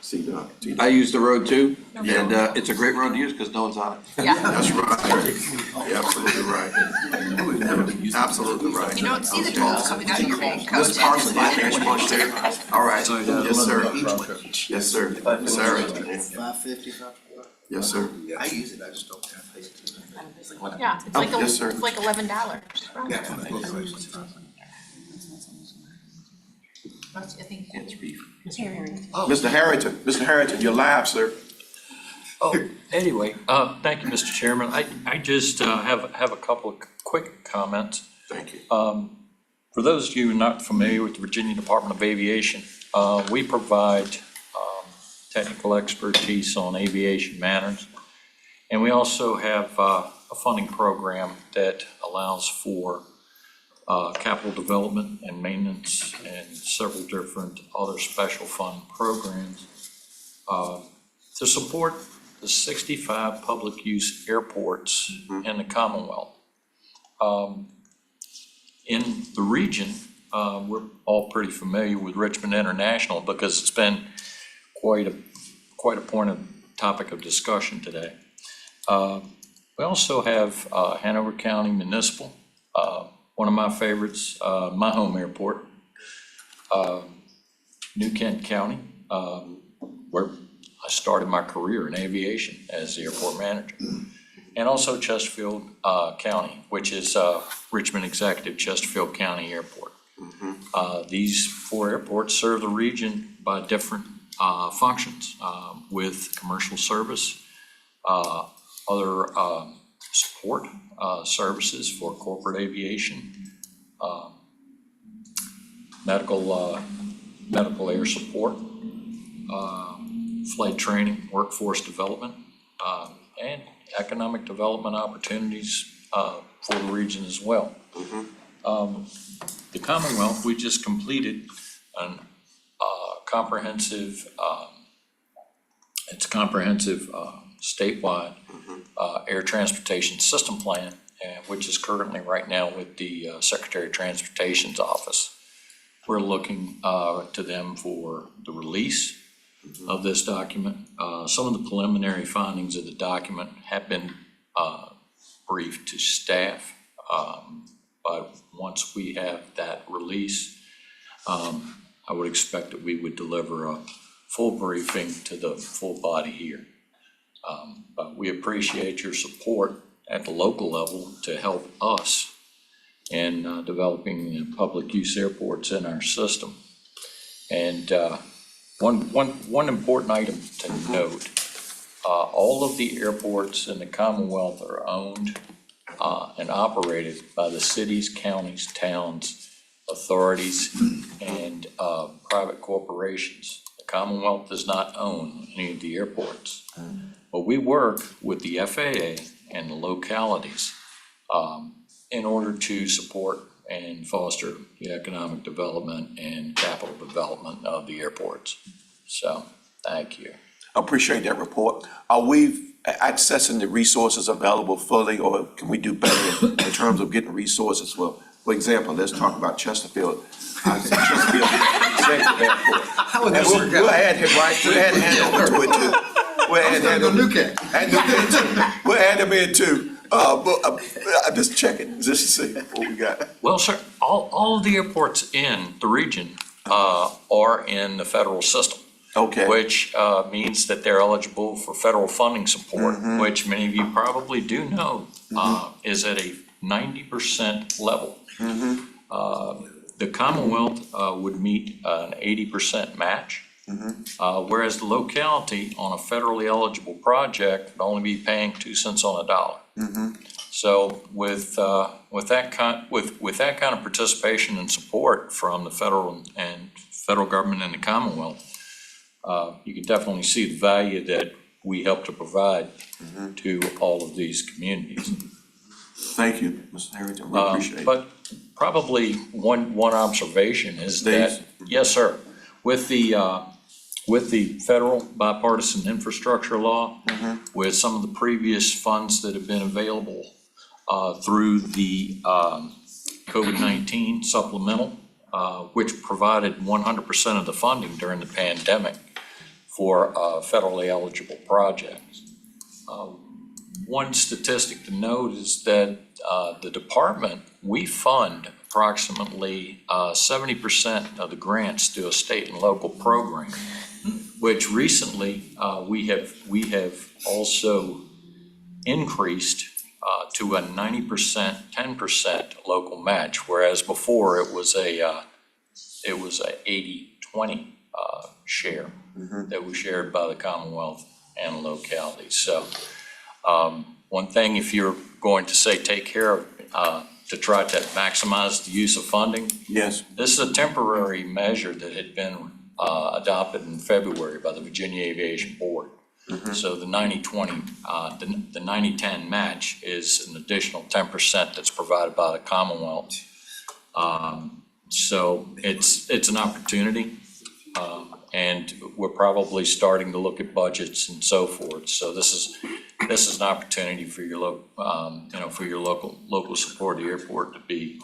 CDOT. I use the road too, and it's a great road to use because no one's on it. Yeah. That's right. You're absolutely right. Absolutely right. You don't see the tolls coming out of your bank. Ms. Parsons, I think you want to. All right. Yes, sir. Yes, sir. Ms. Harrington. 550. Yes, sir. I use it, I just don't have to. Yeah, it's like, Yes, sir. it's like $11. I think. Mr. Harrington, you're live, sir. Anyway, thank you, Mr. Chairman. I just have a couple of quick comments. Thank you. For those of you not familiar with the Virginia Department of Aviation, we provide technical expertise on aviation matters. And we also have a funding program that allows for capital development and maintenance and several different other special fund programs to support the 65 public use airports in the Commonwealth. In the region, we're all pretty familiar with Richmond International because it's been quite a topic of discussion today. We also have Hanover County Municipal, one of my favorites, my home airport. New Kent County, where I started my career in aviation as the airport manager. And also Chesterfield County, which is Richmond Executive Chesterfield County Airport. These 4 airports serve the region by different functions with commercial service, other support services for corporate aviation, medical air support, flight training, workforce development, and economic development opportunities for the region as well. The Commonwealth, we just completed an comprehensive, statewide air transportation system plan, which is currently right now with the Secretary of Transportation's office. We're looking to them for the release of this document. Some of the preliminary findings of the document have been briefed to staff, but once we have that release, I would expect that we would deliver a full briefing to the full body here. But we appreciate your support at the local level to help us in developing the public use airports in our system. And one important item to note, all of the airports in the Commonwealth are owned and operated by the cities, counties, towns, authorities, and private corporations. The Commonwealth does not own any of the airports. But we work with the FAA and the localities in order to support and foster the economic development and capital development of the airports. So, thank you. I appreciate that report. Are we accessing the resources available fully, or can we do better in terms of getting resources? Well, for example, let's talk about Chesterfield. Chesterfield Executive Airport. How would that And work we'll out? add him, right? We'll add him over to it too. We'll add him Go New Kent. We'll add him in too. But I'm just checking, just to see what we got. Well, sir, all of the airports in the region are in the federal system. Okay. Which means that they're eligible for federal funding support, which many of you probably do know is at a 90% level. The Commonwealth would meet an 80% match, whereas the locality on a federally eligible project would only be paying 2 cents on a dollar. So with that kind of participation and support from the federal government and the Commonwealth, you can definitely see the value that we help to provide to all of these communities. Thank you, Mr. Harrington, we appreciate it. But probably one observation is that, yes, sir, with the federal bipartisan infrastructure law, with some of the previous funds that have been available through the COVID-19 supplemental, which provided 100% of the funding during the pandemic for federally eligible projects. One statistic to note is that the department, we fund approximately 70% of the grants to a state and local program, which recently we have also increased to a 90%, 10% local match, whereas before it was a 80-20 share that was shared by the Commonwealth and localities. So one thing, if you're going to say take care of to try to maximize the use of funding, yes, this is a temporary measure that had been adopted in February by the Virginia Aviation Board. So the 90-20, the 90-10 match is an additional 10% that's provided by the Commonwealth. So it's an opportunity, and we're probably starting to look at budgets and so forth. So this is an opportunity for your local support of the airport to be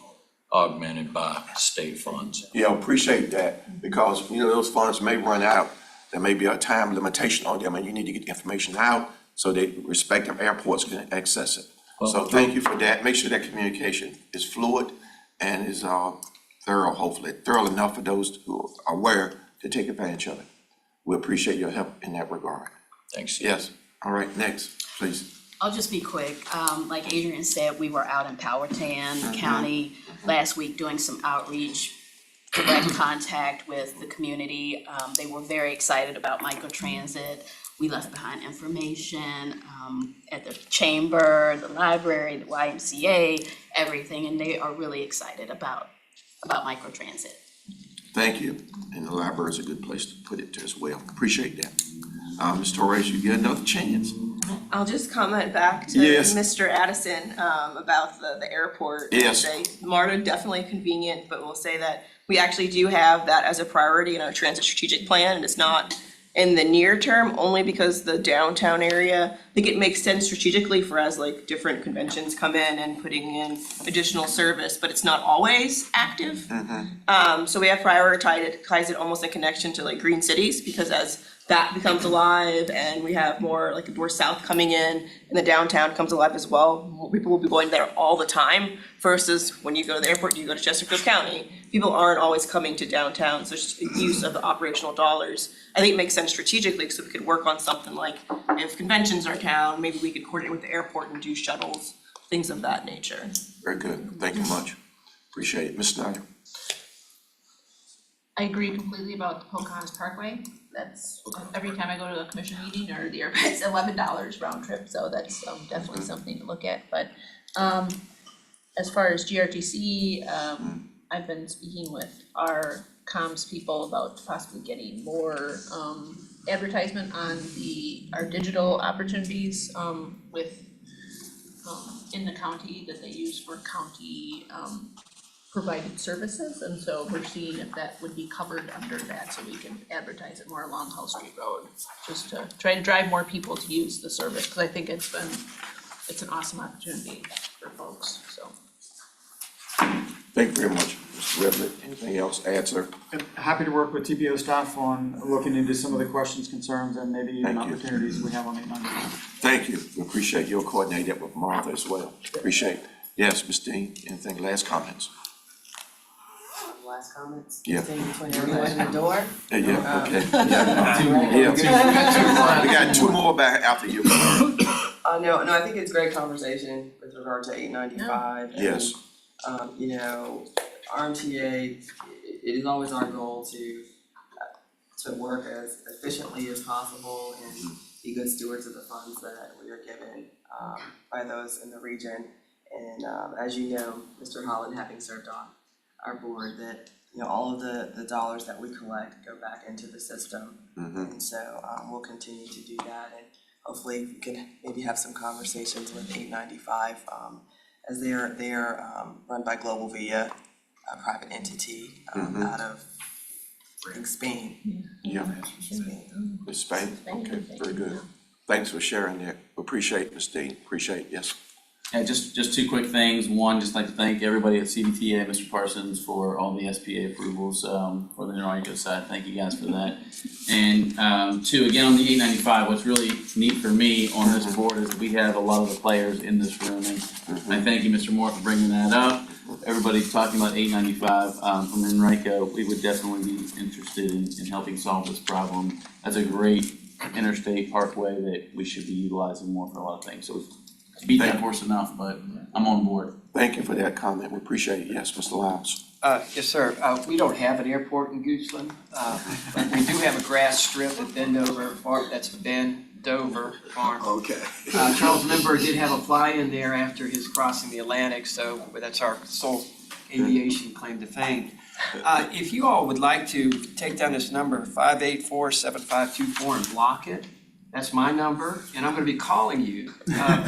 augmented by state funds. Yeah, I appreciate that, because, those funds may run out. There may be a time limitation on them, and you need to get the information out so they respective airports can access it. So Well, thank you for that. Make sure that communication is fluid and is thorough, hopefully, thorough enough for those who are aware to take advantage of it. We appreciate your help in that regard. Thanks. Yes, all right, next, please. I'll just be quick. Like Adrian said, we were out in Powhatan County last week doing some outreach, direct contact with the community. They were very excited about microtransit. We left behind information at the chamber, the library, the YMCA, everything, and they are really excited about microtransit. Thank you, and the library is a good place to put it as well. Appreciate that. Ms. Torres, you get another chance. I'll just comment back to Yes. Mr. Addison about the airport. Yes. Say, MARTA definitely convenient, but we'll say that we actually do have that as a priority in our transit strategic plan, and it's not in the near term, only because the downtown area, I think it makes sense strategically for as like different conventions come in and putting in additional service, but it's not always active. So we have prioritized it almost in connection to like green cities, because as that becomes alive and we have more like more south coming in and the downtown comes alive as well, more people will be going there all the time versus when you go to the airport, you go to Chesterfield County. People aren't always coming to downtown, so it's just use of the operational dollars. I think it makes sense strategically, so we could work on something like if conventions are down, maybe we could coordinate with the airport and do shuttles, things of that nature. Very good, thank you much. Appreciate it. Ms. Snyder? I agree completely about the Pocahontas Parkway. That's, every time I go to a commission meeting or the airport, it's $11 round trip, so that's definitely something to look at, but as far as GRTC, I've been speaking with our comms people about possibly getting more advertisement on our digital opportunities with in the county that they use for county provided services, and so we're seeing if that would be covered under that, so we can advertise it more along Hull Street Road, just to try to drive more people to use the service, because I think it's an awesome opportunity for folks, so. Thank you very much, Mr. Redlet. Anything else to add, sir? Happy to work with TPO staff on looking into some of the questions, concerns, and maybe even Thank you. opportunities we have on 895. Thank you. We appreciate your coordinating that with Martha as well. Appreciate it. Yes, Ms. Dean, anything, last comments? Last comments? Yeah. Staying between everyone in the door? Yeah, okay. Yeah. We got two more back after you. No, I think it's a great conversation with regard to 895. Yes. You know, RMTA, it is always our goal to work as efficiently as possible and be good stewards of the funds that we are given by those in the region. And as you know, Mr. Holland, having served on our board, that you know all of the dollars that we collect go back into the system. And so we'll continue to do that, and hopefully we can maybe have some conversations with 895 as they are run by Global Via, a private entity out of Spain. Yeah. Ms. Spain? Okay, very good. Thanks for sharing that. Appreciate it, Ms. Dean. Appreciate it, yes. Yeah, just two quick things. One, just like to thank everybody at CBTA, Mr. Parsons, for all the SPA approvals for the Neuronco side. Thank you guys for that. And two, again, on the 895, what's really neat for me on this board is that we have a lot of the players in this room. And I thank you, Mr. Moore, for bringing that up. Everybody talking about 895 from Henrico, we would definitely be interested in helping solve this problem. That's a great interstate parkway that we should be utilizing more for a lot of things. So beat that horse enough, but I'm on board. Thank you for that comment. We appreciate it. Yes, Mr. Lyles. Yes, sir. We don't have an airport in Goochland, but we do have a grass strip at Bendover Farm, that's Bendover Farm. Okay. Charles Lindbergh did have a fly-in there after his crossing the Atlantic, so that's our sole aviation claim to fame. If you all would like to take down this number, 584-7524, and block it, that's my number, and I'm gonna be calling you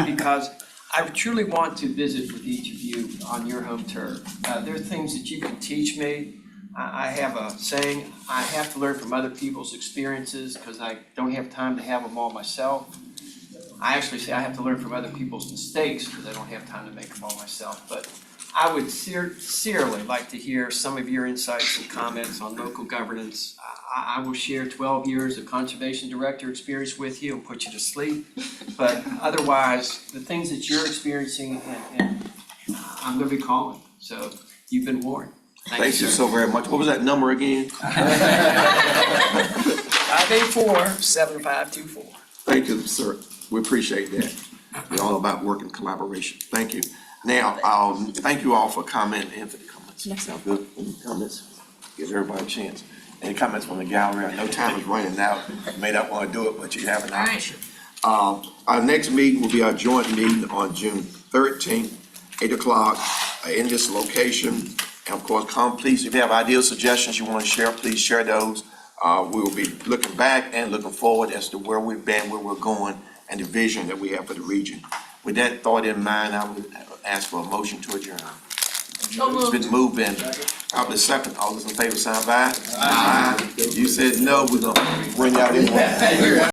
because I truly want to visit with each of you on your home turf. There are things that you can teach me. I have a saying, I have to learn from other people's experiences because I don't have time to have them all myself. I actually say I have to learn from other people's mistakes because I don't have time to make them all myself. But I would sincerely like to hear some of your insights and comments on local governance. I will share 12 years of conservation director experience with you and put you to sleep. But otherwise, the things that you're experiencing, and I'm gonna be calling, so you've been warned. Thank you sir. so very much. What was that number again? 584-7524. Thank you, sir. We appreciate that. We're all about working collaboration. Thank you. Now, thank you all for commenting and for the comments. Sound good? Any comments? Gives everybody a chance. Any comments from the gallery? I know time is running out. You may not want to do it, but you have an option. Our next meeting will be our joint meeting on June 13th, 8 o'clock, in this location. And of course, please, if you have ideas, suggestions you want to share, please share those. We will be looking back and looking forward as to where we've been, where we're going, and the vision that we have for the region. With that thought in mind, I would ask for a motion to adjourn. It's been moved and probably second. All those in favor, sign by. Aye. You said no, we're gonna bring out anyway.